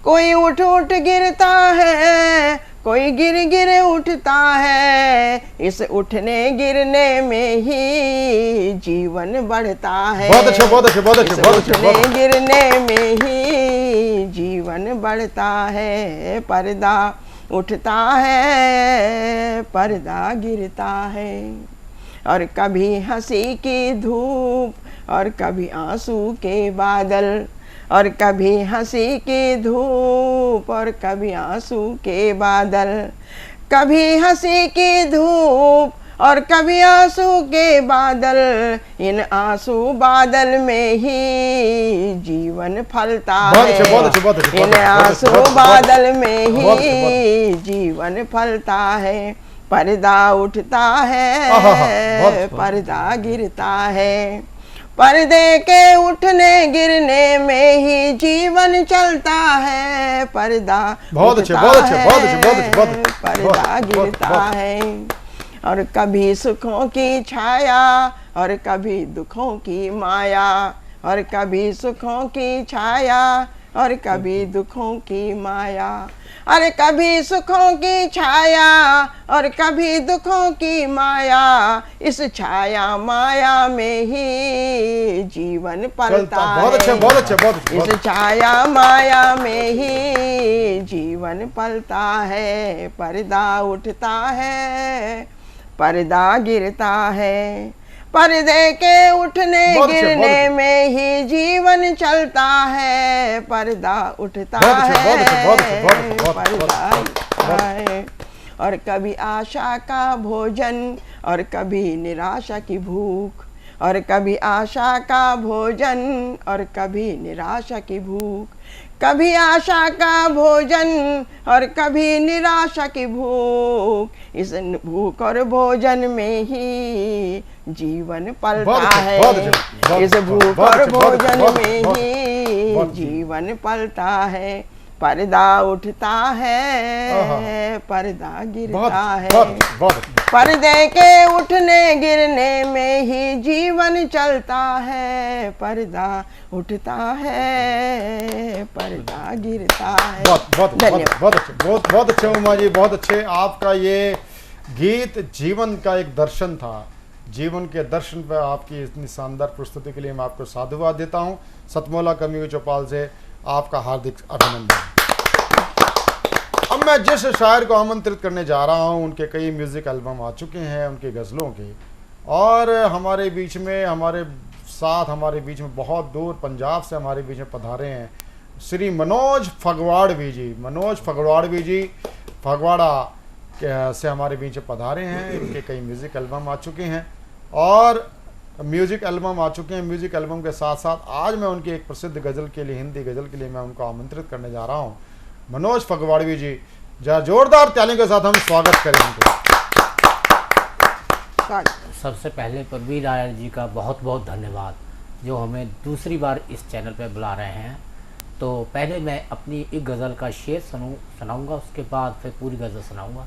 कोई उठ उठ गिरता है, कोई गिर गिर उठता है। इस उठने गिरने में ही जीवन बढ़ता है, बहुत अच्छे, बहुत अच्छे, बहुत अच्छे, बहुत अच्छे। उठने गिरने में ही जीवन बढ़ता है। पर्दा उठता है, पर्दा गिरता है, और कभी हंसी की धूप और कभी आंसू के बादल, और कभी हंसी की धूप और कभी आंसू के बादल, कभी हंसी की धूप और कभी आंसू के बादल, इन आंसू बादल में ही जीवन फलता है। इन आंसू बादल में ही जीवन फलता है। पर्दा उठता है, पर्दा गिरता है, पर्दे के उठने गिरने में ही जीवन चलता है। पर्दा उठता है, पर्दा गिरता है, और कभी सुखों की छाया और कभी दुखों की माया, और कभी सुखों की छाया और कभी दुखों की माया, अरे कभी सुखों की छाया और कभी दुखों की माया, इस छाया माया में ही जीवन पलता है। बहुत अच्छा, बहुत अच्छा, बहुत अच्छा। इस छाया माया में ही जीवन पलता है। पर्दा उठता है, पर्दा गिरता है, पर्दे के उठने गिरने में ही जीवन चलता है। पर्दा उठता है, पर्दा गिरता है, और कभी आशा का भोजन और कभी निराशा की भूख, और कभी आशा का भोजन और कभी निराशा की भूख, कभी आशा का भोजन और कभी निराशा की भूख, इस भूख और भोजन में ही जीवन पलता है। इस भूख और भोजन में ही जीवन पलता है। पर्दा उठता है, पर्दा गिरता है, पर्दे के उठने गिरने में ही जीवन चलता है। पर्दा उठता है, पर्दा गिरता है। बहुत अच्छे उमा जी, बहुत अच्छे। आपका ये गीत जीवन का एक दर्शन था। जीवन के दर्शन पर आपकी इतनी शानदार प्रस्तुति के लिए मैं आपको साधुवाद देता हूँ। सतमौला कवियों की चौपाल से आपका हार्दिक अभिनंदन। अब मैं जिस शायर को आमंत्रित करने जा रहा हूँ, उनके कई म्यूजिक एल्बम आ चुके हैं उनके गज़लों के, और हमारे बीच में, हमारे साथ, हमारे बीच में बहुत दूर पंजाब से हमारे बीच में पधारे हैं श्री मनोज फगवाड़वी जी। मनोज फगवाड़वी जी फगवाड़ा से हमारे बीच में पधारे हैं। इनके कई म्यूज़िक एल्बम आ चुके हैं और म्यूज़िक एल्बम आ चुके हैं। म्यूज़िक एल्बम के साथ साथ आज मैं उनकी एक प्रसिद्ध गज़ल के लिए, हिंदी गज़ल के लिए मैं उनको आमंत्रित करने जा रहा हूँ। मनोज फगवाड़वी जी, जरा जोरदार तालियों के साथ हम स्वागत करें उनको। सबसे पहले परवीर आयर जी का बहुत बहुत धन्यवाद, जो हमें दूसरी बार इस चैनल पर बुला रहे हैं। तो पहले मैं अपनी एक गज़ल का शेर सुनाऊंगा, उसके बाद फिर पूरी गज़ल सुनाऊंगा।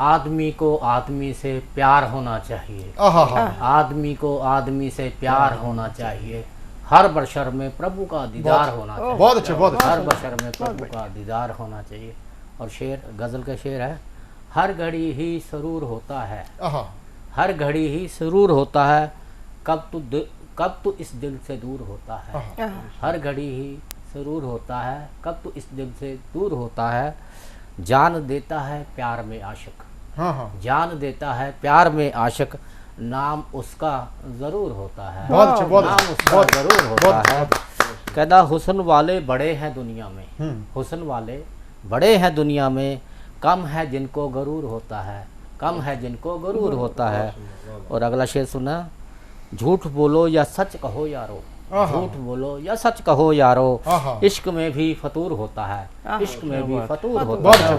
आदमी को आदमी से प्यार होना चाहिए, आदमी को आदमी से प्यार होना चाहिए, हर बशर में प्रभु का दीदार होना चाहिए। बहुत अच्छे, बहुत अच्छे। हर बशर में प्रभु का दीदार होना चाहिए। और शेर, गज़ल का शेर है, हर घड़ी ही सरूर होता है, हर घड़ी ही सरूर होता है, कब तू इस दिल से दूर होता है। हर घड़ी ही सरूर होता है, कब तू इस दिल से दूर होता है, जान देता है प्यार में आशिक, जान देता है प्यार में आशिक, नाम उसका जरूर होता है, नाम उसका जरूर होता है। कहता हुस्न वाले बड़े हैं दुनिया में, हुस्न वाले बड़े हैं दुनिया में, कम है जिनको गरूर होता है, कम है जिनको गरूर होता है। और अगला शेर सुना, झूठ बोलो या सच कहो यारो, झूठ बोलो या सच कहो यारो, इश्क में भी फतूर होता है, इश्क में भी फतूर होता है।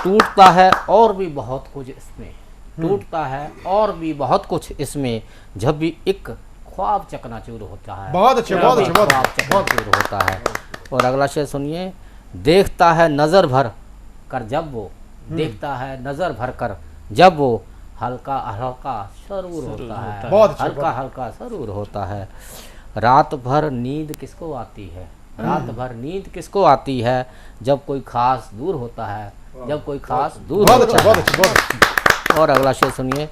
टूटता है और भी बहुत कुछ इसमें, टूटता है और भी बहुत कुछ इसमें, जब भी एक ख्वाब चकनाचूर होता है। बहुत अच्छे, बहुत अच्छे, बहुत चकनाचूर होता है। और अगला शेर सुनिए, देखता है नजर भर कर जब वो, देखता है नजर भर कर जब वो, हल्का हल्का सरूर होता है, हल्का हल्का सरूर होता है। रात भर नींद किसको आती है, रात भर नींद किसको आती है, जब कोई खास दूर होता है, जब कोई खास दूर होता है। और अगला शेर सुनिए,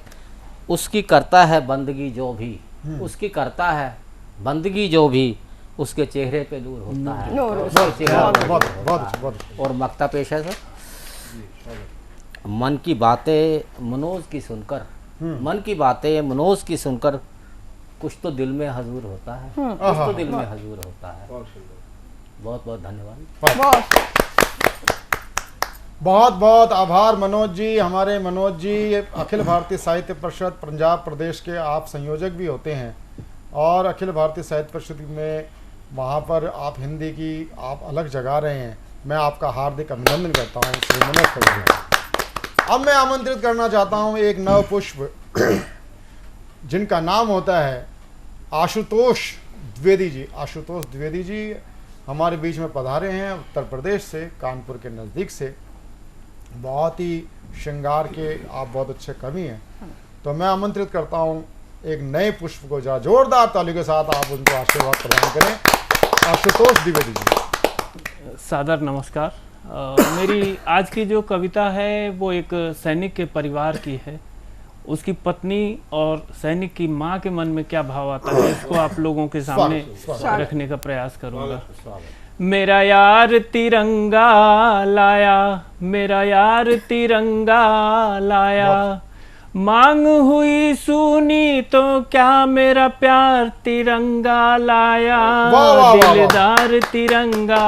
उसकी करता है बंदगी जो भी, उसकी करता है बंदगी जो भी, उसके चेहरे पे नूर होता है। और मक्ता पेश है सर, मन की बातें मनोज की सुनकर, मन की बातें मनोज की सुनकर, कुछ तो दिल में हजूर होता है, कुछ तो दिल में हजूर होता है। बहुत बहुत धन्यवाद। बहुत बहुत आभार मनोज जी। हमारे मनोज जी अखिल भारतीय साहित्य परिषद पंजाब प्रदेश के आप संयोजक भी होते हैं और अखिल भारतीय साहित्य परिषद में वहाँ पर आप हिंदी की आप अलग जगा रहे हैं। मैं आपका हार्दिक अभिनंदन करता हूँ श्री मनोज कवि। अब मैं आमंत्रित करना चाहता हूँ एक नव पुष्प जिनका नाम होता है आशुतोष द्विवेदी जी। आशुतोष द्विवेदी जी हमारे बीच में पधारे हैं उत्तर प्रदेश से, कानपुर के नज़दीक से। बहुत ही श्रृंगार के आप बहुत अच्छे कवि हैं। तो मैं आमंत्रित करता हूं एक नए पुष्प को, जरा जोरदार तालियों के साथ आप उनको आशीर्वाद प्रदान करें। आशुतोष द्विवेदी जी। सादर नमस्कार। मेरी आज की जो कविता है वो एक सैनिक के परिवार की है। उसकी पत्नी और सैनिक की माँ के मन में क्या भाव आता है इसको आप लोगों के सामने रखने का प्रयास करूँगा। मेरा यार तिरंगा लाया, मेरा यार तिरंगा लाया, मांग हुई सुनी तो क्या मेरा प्यार तिरंगा लाया, दिलदार तिरंगा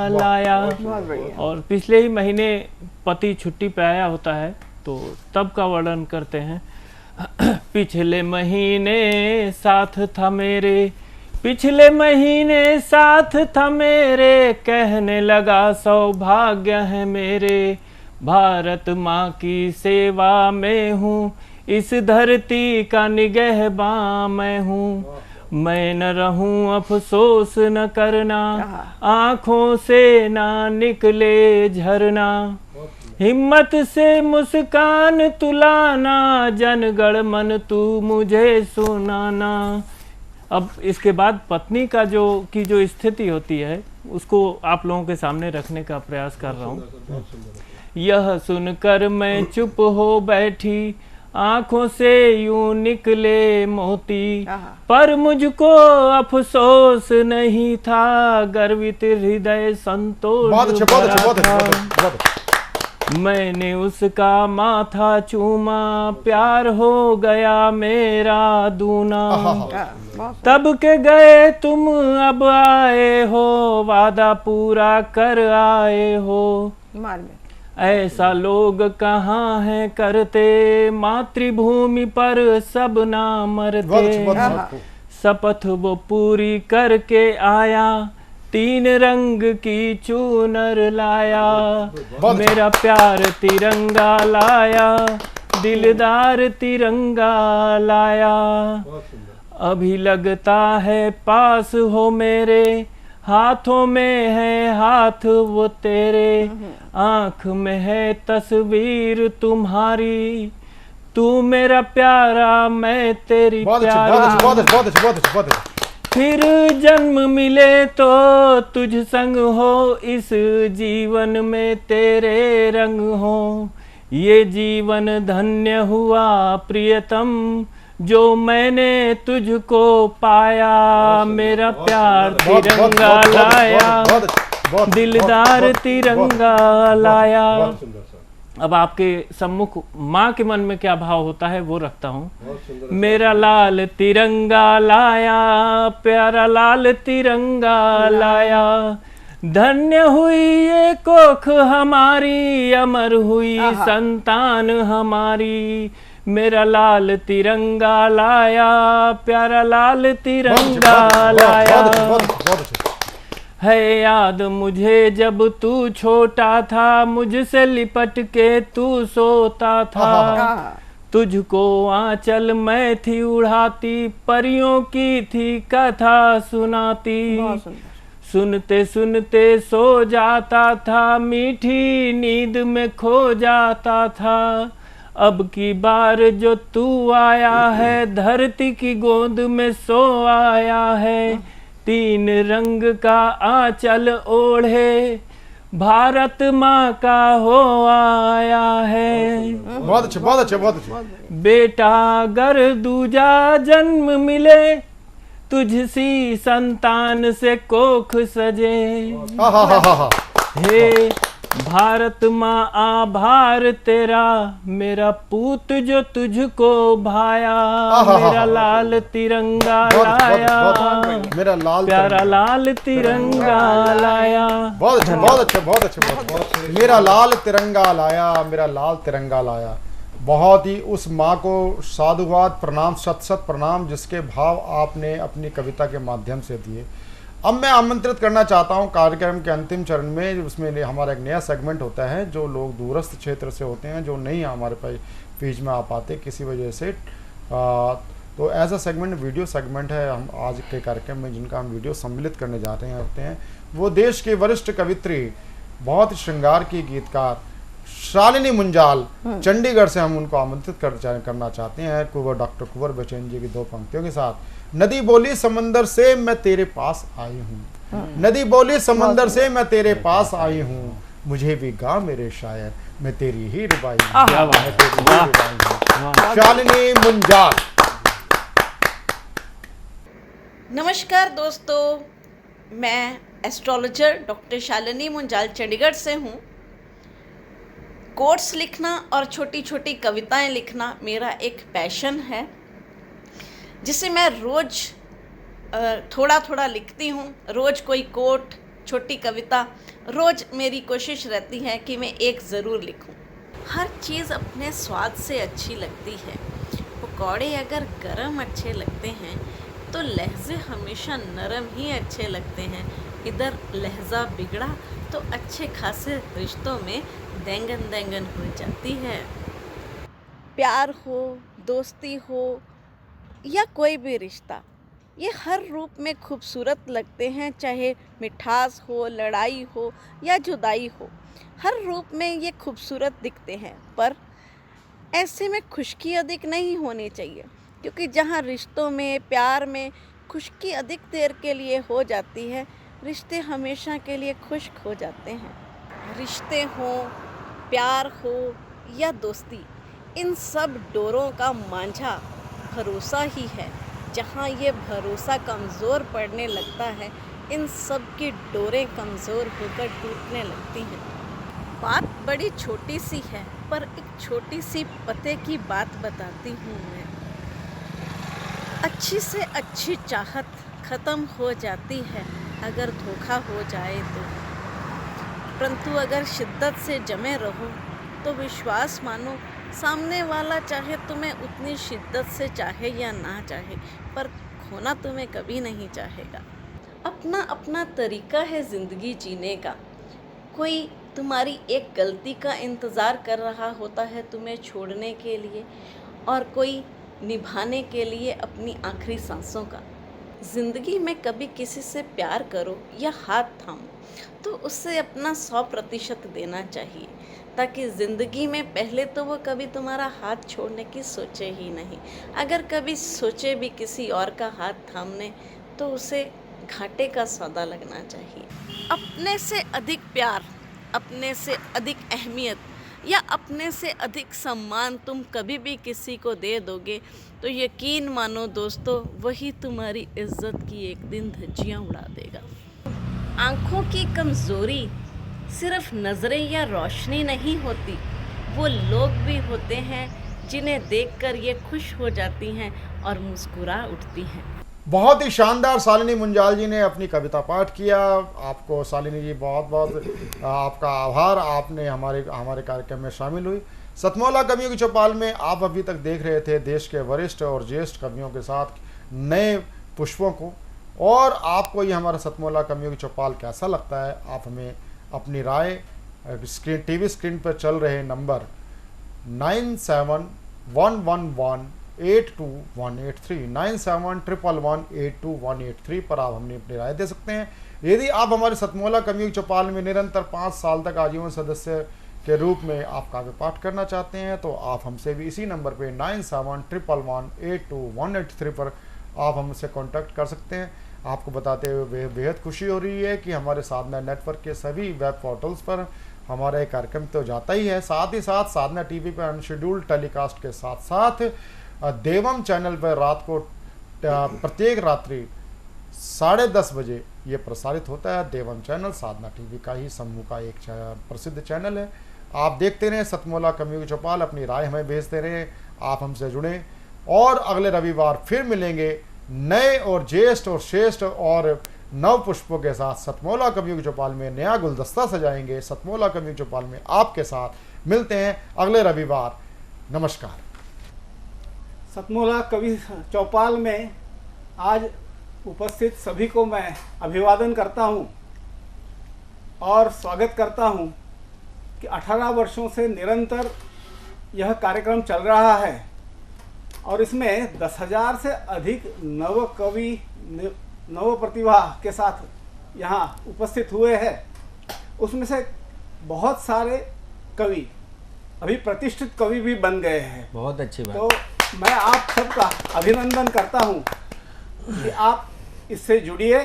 लाया। और पिछले ही महीने पति छुट्टी पे आया होता है तो तब का वर्णन करते हैं। पिछले महीने साथ था मेरे, पिछले महीने साथ था मेरे, कहने लगा सौभाग्य है मेरे, भारत माँ की सेवा में हूँ, इस धरती का निगहबान मैं हूँ। मैं न रहूं अफसोस न करना, आँखों से ना निकले झरना, हिम्मत से मुस्कान तुलाना, जनगण मन तू मुझे सुनाना। अब इसके बाद पत्नी का जो स्थिति होती है उसको आप लोगों के सामने रखने का प्रयास कर रहा हूँ। यह सुनकर मैं चुप हो बैठी, आंखों से यूं निकले मोती, पर मुझको अफसोस नहीं था, गर्वित हृदय संतोष था। मैंने उसका माथा चूमा, प्यार हो गया मेरा दूना, तब के गए तुम अब आए हो, वादा पूरा कर आए हो। ऐसा लोग कहाँ हैं करते, मातृभूमि पर सब ना मरते। शपथ वो पूरी करके आया, 3 रंग की चूनर लाया, मेरा प्यार तिरंगा लाया, दिलदार तिरंगा लाया। अभी लगता है पास हो मेरे, हाथों में है हाथ वो तेरे, आँख में है तस्वीर तुम्हारी, तू मेरा प्यारा मैं तेरी प्यारी। फिर जन्म मिले तो तुझ संग हो, इस जीवन में तेरे रंग हो, ये जीवन धन्य हुआ प्रियतम, जो मैंने तुझको पाया, मेरा प्यार तिरंगा लाया, दिलदार तिरंगा लाया। अब आपके सम्मुख माँ के मन में क्या भाव होता है वो रखता हूँ। मेरा लाल तिरंगा लाया, प्यारा लाल तिरंगा लाया, धन्य हुई ये कोख हमारी, अमर हुई संतान हमारी, मेरा लाल तिरंगा लाया, प्यारा लाल तिरंगा लाया। है याद मुझे जब तू छोटा था, मुझसे लिपट के तू सोता था, तुझको आंचल मैं थी उड़ाती, परियों की थी कथा सुनाती, सुनते सुनते सो जाता था, मीठी नींद में खो जाता था। अब की बार जो तू आया है, धरती की गोद में सो आया है, 3 रंग का आंचल ओढ़े, भारत माँ का हो आया है। बहुत अच्छे, बहुत अच्छे, बहुत अच्छे। बेटा अगर दूजा जन्म मिले, तुझसी संतान से कोख सजे, हे भारत माँ आभार तेरा, मेरा पूत जो तुझको भाया, मेरा लाल तिरंगा लाया, मेरा लाल प्यारा लाल तिरंगा लाया। बहुत अच्छा, बहुत अच्छा, बहुत अच्छा। मेरा लाल तिरंगा लाया, मेरा लाल तिरंगा लाया। बहुत ही उस माँ को साधुवाद प्रणाम, शत शत प्रणाम, जिसके भाव आपने अपनी कविता के माध्यम से दिए। अब मैं आमंत्रित करना चाहता हूँ कार्यक्रम के अंतिम चरण में, उसमें हमारा एक नया सेगमेंट होता है। जो लोग दूरस्थ क्षेत्र से होते हैं, जो नहीं हमारे पास बीच में आ पाते किसी वजह से, तो ऐसा सेगमेंट वीडियो सेगमेंट है हम आज के कार्यक्रम में, जिनका हम वीडियो सम्मिलित करने जाते हैं। वो देश के वरिष्ठ कवित्री, बहुत ही श्रृंगार की गीतकार शालिनी मुंजाल, चंडीगढ़ से हम उनको आमंत्रित करना चाहते हैं। डॉक्टर कुंवर बचन जी की दो पंक्तियों के साथ। नदी बोली समंदर से मैं तेरे पास आई हूँ, नदी बोली समंदर से मैं तेरे पास आई हूँ, मुझे भी गा मेरे शायर, मैं तेरी ही रुबाई हूँ, शालिनी मुंजाल। नमस्कार दोस्तों, मैं एस्ट्रोलॉजर डॉक्टर शालिनी मुंजाल चंडीगढ़ से हूँ। कोट्स लिखना और छोटी छोटी कविताएं लिखना मेरा एक पैशन है, जिसे मैं रोज़ थोड़ा थोड़ा लिखती हूँ। रोज़ कोई कोट, छोटी कविता, रोज़ मेरी कोशिश रहती है कि मैं एक ज़रूर लिखूँ। हर चीज़ अपने स्वाद से अच्छी लगती है। पकौड़े अगर गरम अच्छे लगते हैं तो लहजे हमेशा नरम ही अच्छे लगते हैं। इधर लहजा बिगड़ा तो अच्छे खासे रिश्तों में देंगन देंगन हो जाती है। प्यार हो, दोस्ती हो या कोई भी रिश्ता, ये हर रूप में खूबसूरत लगते हैं। चाहे मिठास हो, लड़ाई हो या जुदाई हो, हर रूप में ये खूबसूरत दिखते हैं। पर ऐसे में खुशकी अधिक नहीं होनी चाहिए, क्योंकि जहाँ रिश्तों में, प्यार में खुशकी अधिक देर के लिए हो जाती है, रिश्ते हमेशा के लिए खुश्क हो जाते हैं। रिश्ते हो, प्यार हो या दोस्ती, इन सब डोरों का मांझा भरोसा ही है। जहाँ ये भरोसा कमज़ोर पड़ने लगता है, इन सब की डोरें कमज़ोर होकर टूटने लगती हैं। बात बड़ी छोटी सी है, पर एक छोटी सी पते की बात बताती हूँ मैं। अच्छी से अच्छी चाहत ख़त्म हो जाती है अगर धोखा हो जाए तो, परंतु अगर शिद्दत से जमे रहो तो विश्वास मानो, सामने वाला चाहे तुम्हें उतनी शिद्दत से चाहे या ना चाहे, पर खोना तुम्हें कभी नहीं चाहेगा। अपना अपना तरीका है ज़िंदगी जीने का। कोई तुम्हारी एक गलती का इंतज़ार कर रहा होता है तुम्हें छोड़ने के लिए, और कोई निभाने के लिए अपनी आखिरी सांसों का। ज़िंदगी में कभी किसी से प्यार करो या हाथ थामो तो उससे अपना 100% देना चाहिए, ताकि ज़िंदगी में पहले तो वो कभी तुम्हारा हाथ छोड़ने की सोचे ही नहीं। अगर कभी सोचे भी किसी और का हाथ थामने, तो उसे घाटे का सौदा लगना चाहिए। अपने से अधिक प्यार, अपने से अधिक अहमियत या अपने से अधिक सम्मान तुम कभी भी किसी को दे दोगे तो यकीन मानो दोस्तों, वही तुम्हारी इज्जत की एक दिन धज्जियाँ उड़ा देगा। आँखों की कमज़ोरी सिर्फ नज़रें या रोशनी नहीं होती, वो लोग भी होते हैं जिन्हें देखकर ये खुश हो जाती हैं और मुस्कुरा उठती हैं। बहुत ही शानदार शालिनी मुंजाल जी ने अपनी कविता पाठ किया। आपको शालिनी जी बहुत बहुत आपका आभार, आपने हमारे कार्यक्रम में शामिल हुई। सतमौला कवियों की चौपाल में आप अभी तक देख रहे थे देश के वरिष्ठ और ज्येष्ठ कवियों के साथ नए पुष्पों को। और आपको ये हमारा सतमौला कवियों की चौपाल कैसा लगता है, आप हमें अपनी राय टीवी स्क्रीन पर चल रहे नंबर 9711182183 9711182183 पर आप हमने अपनी राय दे सकते हैं। यदि आप हमारे सतमौला कवियों की चौपाल में निरंतर 5 साल तक आजीवन सदस्य के रूप में आप काव्य पाठ करना चाहते हैं, तो आप हमसे भी इसी नंबर पे 9711182183 पर आप हमसे कांटेक्ट कर सकते हैं। आपको बताते हुए बेहद खुशी हो रही है कि हमारे साधना नेटवर्क के सभी वेब पोर्टल्स पर हमारा एक कार्यक्रम तो जाता ही है, साथ ही साथ साधना टीवी पर अनशेड्यूल्ड टेलीकास्ट के साथ साथ देवम चैनल पर रात को प्रत्येक रात्रि 10:30 बजे ये प्रसारित होता है देवन चैनल, साधना टीवी का ही समूह का एक प्रसिद्ध चैनल है। आप देखते रहें सतमोला कवियों की चौपाल, अपनी राय हमें भेजते रहें, आप हमसे जुड़ें और अगले रविवार फिर मिलेंगे नए और ज्येष्ठ और श्रेष्ठ और नव पुष्पों के साथ। सतमोला कवियों की चौपाल में नया गुलदस्ता सजाएंगे। सतमोला कवियों की चौपाल में आपके साथ मिलते हैं अगले रविवार। नमस्कार। सतमोला कवि चौपाल में आज उपस्थित सभी को मैं अभिवादन करता हूं और स्वागत करता हूं कि 18 वर्षों से निरंतर यह कार्यक्रम चल रहा है और इसमें 10,000 से अधिक नव कवि नव प्रतिभा के साथ यहाँ उपस्थित हुए हैं। उसमें से बहुत सारे कवि अभी प्रतिष्ठित कवि भी बन गए हैं। बहुत अच्छी बात। तो मैं आप सबका अभिनंदन करता हूँ कि आप इससे जुड़िए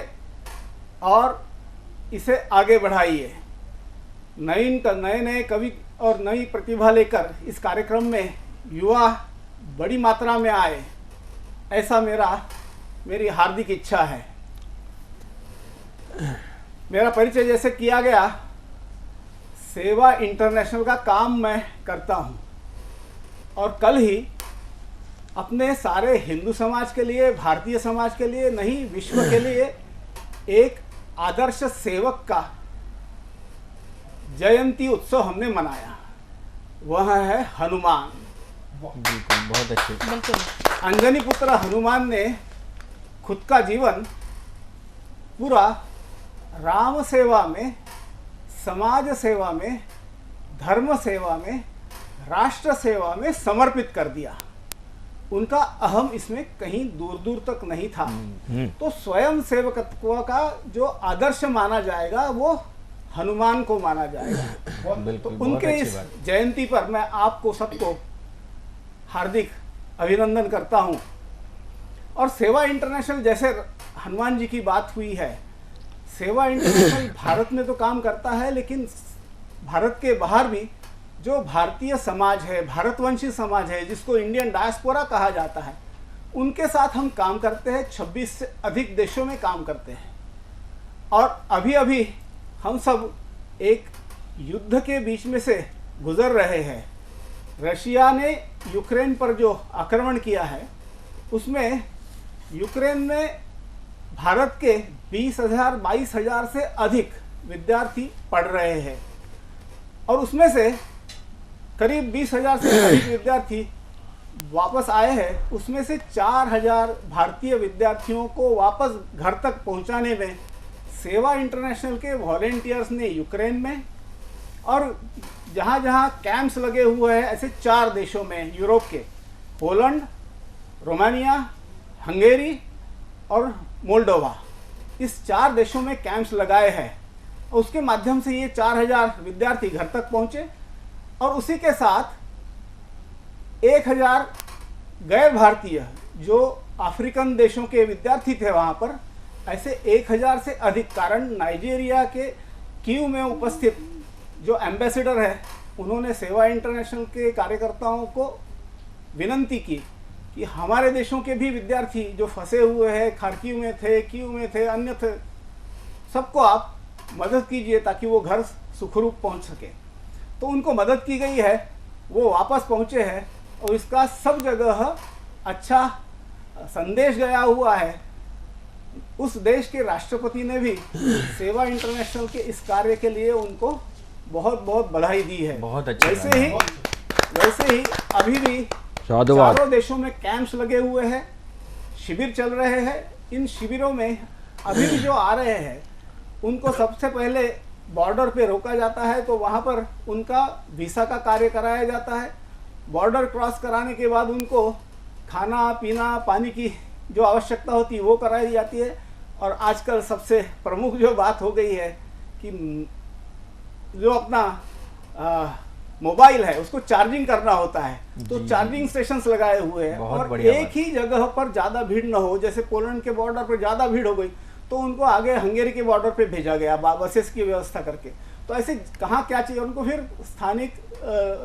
और इसे आगे बढ़ाइए। नए नए कवि और नई प्रतिभा लेकर इस कार्यक्रम में युवा बड़ी मात्रा में आए, ऐसा मेरी हार्दिक इच्छा है। मेरा परिचय जैसे किया गया, सेवा इंटरनेशनल का काम मैं करता हूं और कल ही अपने सारे हिंदू समाज के लिए, भारतीय समाज के लिए नहीं, विश्व के लिए एक आदर्श सेवक का जयंती उत्सव हमने मनाया। वह है हनुमान। बिल्कुल, बहुत अच्छे। बिल्कुल। अंजनी पुत्र हनुमान ने खुद का जीवन पूरा राम सेवा में, समाज सेवा में, धर्म सेवा में, राष्ट्र सेवा में समर्पित कर दिया। उनका अहम इसमें कहीं दूर दूर तक नहीं था। तो स्वयं सेवकत्व का जो आदर्श माना जाएगा वो हनुमान को माना जाएगा। बिल्कुल, तो उनके इस जयंती पर मैं आपको सबको हार्दिक अभिनंदन करता हूं। और सेवा इंटरनेशनल, जैसे हनुमान जी की बात हुई है, सेवा इंटरनेशनल भारत में तो काम करता है, लेकिन भारत के बाहर भी जो भारतीय समाज है, भारतवंशी समाज है, जिसको इंडियन डायस्पोरा कहा जाता है, उनके साथ हम काम करते हैं। 26 से अधिक देशों में काम करते हैं। और अभी अभी हम सब एक युद्ध के बीच में से गुजर रहे हैं। रशिया ने यूक्रेन पर जो आक्रमण किया है, उसमें यूक्रेन में भारत के 20,000 22,000 से अधिक विद्यार्थी पढ़ रहे हैं और उसमें से करीब 20,000 से अधिक विद्यार्थी वापस आए हैं। उसमें से 4,000 भारतीय विद्यार्थियों को वापस घर तक पहुंचाने में सेवा इंटरनेशनल के वॉलेंटियर्स ने यूक्रेन में और जहाँ जहाँ कैंप्स लगे हुए हैं ऐसे 4 देशों में, यूरोप के पोलैंड, रोमानिया, हंगेरी और मोल्डोवा, इस 4 देशों में कैंप्स लगाए हैं। उसके माध्यम से ये 4,000 विद्यार्थी घर तक पहुँचे और उसी के साथ 1,000 गैर भारतीय जो अफ्रीकन देशों के विद्यार्थी थे वहाँ पर, ऐसे 1,000 से अधिक। कारण नाइजीरिया के कीव में उपस्थित जो एम्बेसडर है, उन्होंने सेवा इंटरनेशनल के कार्यकर्ताओं को विनंती की कि हमारे देशों के भी विद्यार्थी जो फंसे हुए हैं, खार्किव में थे, कीव में थे, अन्य थे, सबको आप मदद कीजिए ताकि वो घर सुखरूप पहुंच सके। तो उनको मदद की गई है, वो वापस पहुंचे हैं और इसका सब जगह अच्छा संदेश गया हुआ है। उस देश के राष्ट्रपति ने भी सेवा इंटरनेशनल के इस कार्य के लिए उनको बहुत बहुत बधाई दी है। बहुत अच्छा। वैसे ही अभी भी चारों देशों में कैंप्स लगे हुए हैं, शिविर चल रहे हैं। इन शिविरों में अभी भी जो आ रहे हैं उनको सबसे पहले बॉर्डर पे रोका जाता है, तो वहाँ पर उनका वीज़ा का कार्य कराया जाता है। बॉर्डर क्रॉस कराने के बाद उनको खाना पीना पानी की जो आवश्यकता होती है वो कराई जाती है। और आजकल सबसे प्रमुख जो बात हो गई है कि जो अपना मोबाइल है उसको चार्जिंग करना होता है, तो चार्जिंग स्टेशंस लगाए हुए हैं। और एक ही जगह पर ज़्यादा भीड़ न हो, जैसे पोलैंड के बॉर्डर पर ज़्यादा भीड़ हो गई तो उनको आगे हंगेरी के बॉर्डर पे भेजा गया बसेस की व्यवस्था करके। तो ऐसे कहाँ क्या चाहिए उनको, फिर स्थानिक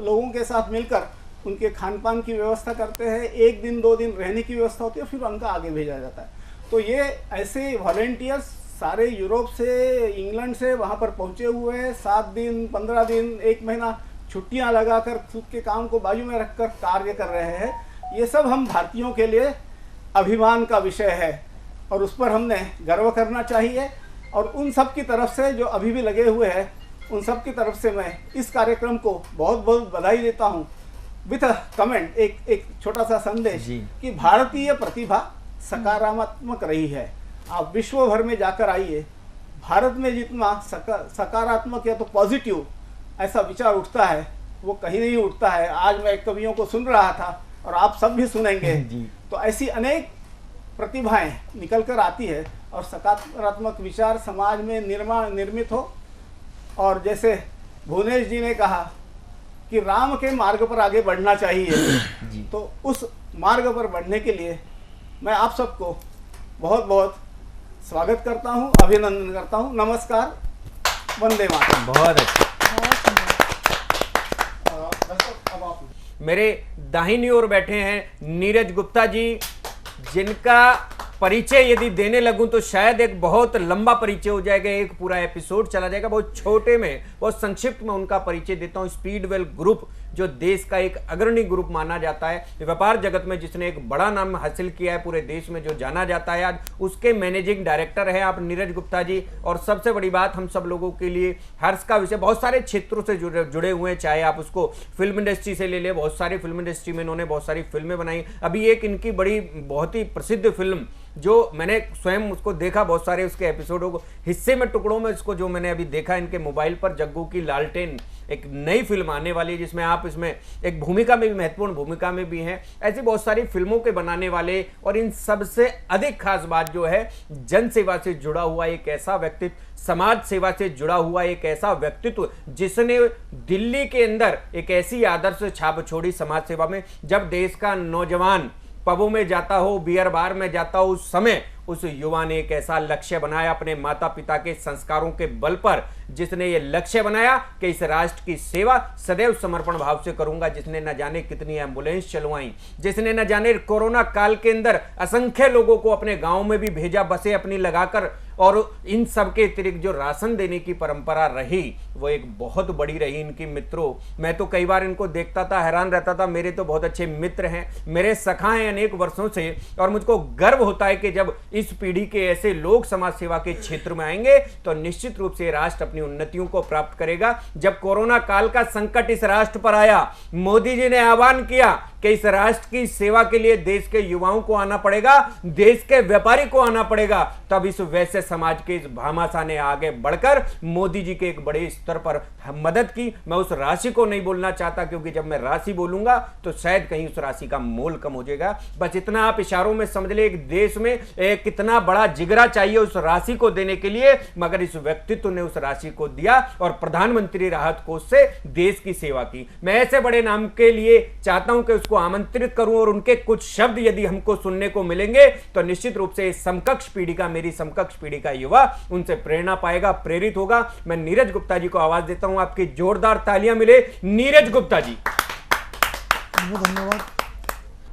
लोगों के साथ मिलकर उनके खान पान की व्यवस्था करते हैं। 1 दिन 2 दिन रहने की व्यवस्था होती है, फिर उनका आगे भेजा जाता है। तो ये ऐसे वॉलेंटियर्स सारे यूरोप से, इंग्लैंड से वहाँ पर पहुँचे हुए हैं। 7 दिन, 15 दिन, 1 महीना छुट्टियाँ लगाकर खुद के काम को बाजू में रखकर कार्य कर रहे हैं। ये सब हम भारतीयों के लिए अभिमान का विषय है और उस पर हमने गर्व करना चाहिए। और उन सब की तरफ से जो अभी भी लगे हुए हैं, उन सब की तरफ से मैं इस कार्यक्रम को बहुत बहुत बधाई देता हूँ। विथ अ कमेंट, एक छोटा सा संदेश कि भारतीय प्रतिभा सकारात्मक रही है। आप विश्व भर में जाकर आइए, भारत में जितना सकारात्मक या तो पॉजिटिव ऐसा विचार उठता है वो कहीं नहीं उठता है। आज मैं कवियों को सुन रहा था और आप सब भी सुनेंगे, तो ऐसी अनेक प्रतिभाएं निकल कर आती है और सकारात्मक विचार समाज में निर्मित हो। और जैसे भुवनेश जी ने कहा कि राम के मार्ग पर आगे बढ़ना चाहिए, तो उस मार्ग पर बढ़ने के लिए मैं आप सबको बहुत बहुत स्वागत करता हूं, अभिनंदन करता हूं। नमस्कार, वंदे मातरम। बहुत अच्छा। मेरे दाहिनी ओर बैठे हैं नीरज गुप्ता जी, जिनका परिचय यदि देने लगूं तो शायद एक बहुत लंबा परिचय हो जाएगा, एक पूरा एपिसोड चला जाएगा। बहुत छोटे में, बहुत संक्षिप्त में उनका परिचय देता हूं। स्पीडवेल ग्रुप जो देश का एक अग्रणी ग्रुप माना जाता है, व्यापार जगत में जिसने एक बड़ा नाम हासिल किया है, पूरे देश में जो जाना जाता है, आज उसके मैनेजिंग डायरेक्टर है आप नीरज गुप्ता जी। और सबसे बड़ी बात, हम सब लोगों के लिए हर्ष का विषय, बहुत सारे क्षेत्रों से जुड़े हुए हैं, चाहे आप उसको फिल्म इंडस्ट्री से ले ले, बहुत सारी फिल्म इंडस्ट्री में इन्होंने बहुत सारी फिल्में बनाई। अभी एक इनकी बड़ी बहुत ही प्रसिद्ध फिल्म जो मैंने स्वयं उसको देखा, बहुत सारे उसके एपिसोडों को हिस्से में टुकड़ों में इसको जो मैंने अभी देखा इनके मोबाइल पर, जग्गू की लालटेन एक नई फिल्म आने वाली है जिसमें आप इसमें एक भूमिका में भी, महत्वपूर्ण भूमिका में भी हैं। ऐसी बहुत सारी फिल्मों के बनाने वाले, और इन सबसे अधिक खास बात जो है, जन सेवा से जुड़ा हुआ एक ऐसा व्यक्तित्व, समाज सेवा से जुड़ा हुआ एक ऐसा व्यक्तित्व जिसने दिल्ली के अंदर एक ऐसी आदर्श छाप छोड़ी समाज सेवा में। जब देश का नौजवान पबों में जाता हो, बियर बार में जाता हो, उस समय उस युवा ने एक ऐसा लक्ष्य बनाया अपने माता पिता के संस्कारों के बल पर, जिसने ये लक्ष्य बनाया कि इस राष्ट्र की सेवा सदैव समर्पण भाव से करूंगा। जिसने न जाने कितनी एम्बुलेंस चलवाई, जिसने न जाने कोरोना काल के अंदर असंख्य लोगों को अपने गांव में भी भेजा, बसें अपनी लगाकर। और इन सब के अतिरिक्त जो राशन देने की परंपरा रही, वो एक बहुत बड़ी रही इनकी। मित्रों, मैं तो कई बार इनको देखता था, हैरान रहता था। मेरे तो बहुत अच्छे मित्र हैं, मेरे सखा हैं अनेक वर्षों से, और मुझको गर्व होता है कि जब इस पीढ़ी के ऐसे लोग समाज सेवा के क्षेत्र में आएंगे तो निश्चित रूप से राष्ट्र अपनी उन्नतियों को प्राप्त करेगा। जब कोरोना काल का संकट इस राष्ट्र पर आया, मोदी जी ने आह्वान किया कि इस राष्ट्र की सेवा के लिए देश के युवाओं को आना पड़ेगा, देश के व्यापारी को आना पड़ेगा। तब इस वैश्य समाज के इस भामाशाह ने आगे बढ़कर मोदी जी के एक बड़े स्तर पर मदद की। मैं उस राशि को नहीं बोलना चाहता, क्योंकि जब मैं राशि बोलूंगा तो शायद कहीं उस राशि का मोल कम हो जाएगा। बस इतना आप इशारों में समझ ले, एक देश में कितना बड़ा जिगरा चाहिए उस राशि को देने के लिए, मगर इस व्यक्तित्व ने उस राशि को दिया और प्रधानमंत्री राहत कोष से देश की सेवा की। मैं ऐसे बड़े नाम के लिए चाहता हूं कि उसको आमंत्रित करूं, और उनके कुछ शब्द यदि हमको सुनने को मिलेंगे तो निश्चित रूप से समकक्ष पीढ़ी का, मेरी समकक्ष पीढ़ी का युवा उनसे प्रेरणा पाएगा, प्रेरित होगा। मैं नीरज गुप्ता जी को आवाज देता हूं, आपकी जोरदार तालियां मिले नीरज गुप्ता जी। धन्यवाद।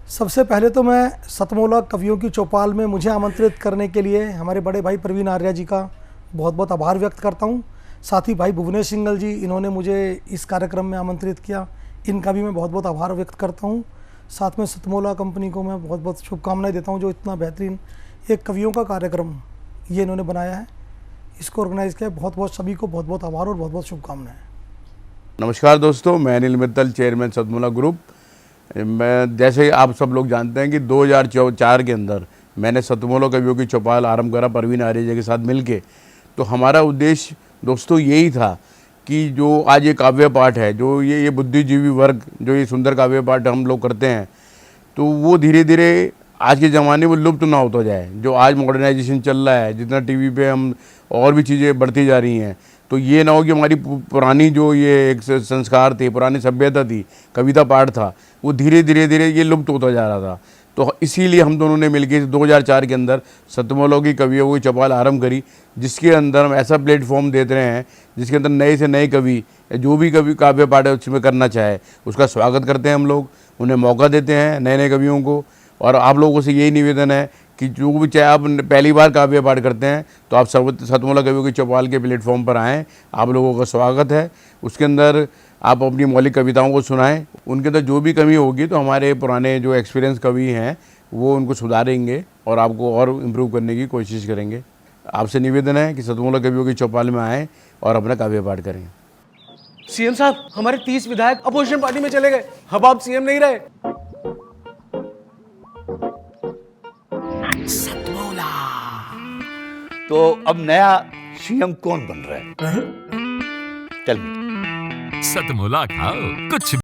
सबसे पहले तो मैं सतमोला कवियों की चौपाल में मुझे आमंत्रित करने के लिए हमारे बड़े भाई प्रवीण आर्या जी का बहुत बहुत आभार व्यक्त करता हूं। साथ ही भाई भुवनेश सिंगल जी, इन्होंने मुझे इस कार्यक्रम में आमंत्रित किया, इनका भी मैं बहुत बहुत आभार व्यक्त करता हूं। साथ में सतमोला कंपनी को मैं बहुत बहुत शुभकामनाएं देता हूं, जो इतना बेहतरीन एक कवियों का कार्यक्रम ये इन्होंने बनाया है, इसको ऑर्गेनाइज़ किया। बहुत बहुत सभी को बहुत बहुत आभार और बहुत बहुत शुभकामनाएं। नमस्कार दोस्तों, मैं अनिल मित्तल, चेयरमैन सतमोला ग्रुप। मैं, जैसे आप सब लोग जानते हैं कि 2004 के अंदर मैंने सतमोला कवियों की चौपाल आरंभ करा प्रवीण आर्य जी के साथ मिलके। तो हमारा उद्देश्य दोस्तों यही था कि जो आज ये काव्य पाठ है, जो ये बुद्धिजीवी वर्ग जो ये सुंदर काव्य पाठ हम लोग करते हैं, तो वो धीरे धीरे आज के ज़माने में लुप्त ना होता जाए। जो आज मॉडर्नाइजेशन चल रहा है, जितना टीवी पे हम और भी चीज़ें बढ़ती जा रही हैं, तो ये ना हो कि हमारी पुरानी जो ये एक संस्कार थे, पुरानी सभ्यता थी, कविता पाठ था, वो धीरे धीरे ये लुप्त होता जा रहा था। तो इसीलिए हम दोनों ने मिलकर 2004 के अंदर सतमोला की कवियों की चौपाल आरंभ करी, जिसके अंदर हम ऐसा प्लेटफॉर्म देते रहे हैं जिसके अंदर नए से नए कवि, जो भी कवि काव्य पाठ उसमें करना चाहे उसका स्वागत करते हैं हम लोग, उन्हें मौका देते हैं नए नए कवियों को। और आप लोगों से यही निवेदन है कि जो भी चाहे आप पहली बार काव्य पाठ करते हैं तो आप सतमोला कवियों की चौपाल के प्लेटफॉर्म पर आएँ, आप लोगों का स्वागत है। उसके अंदर आप अपनी मौलिक कविताओं को सुनाएं, उनके अंदर जो भी कमी होगी तो हमारे पुराने जो एक्सपीरियंस कवि हैं वो उनको सुधारेंगे और आपको और इम्प्रूव करने की कोशिश करेंगे। आपसे निवेदन है कि सतमोला कवियों की चौपाल में आएँ और अपना काव्य पाठ करें। सीएम साहब, हमारे 30 विधायक अपोजिशन पार्टी में चले गए, अब आप सीएम नहीं रहे। तो अब नया सीएम कौन बन रहा है? चल सतमोला खाओ, कुछ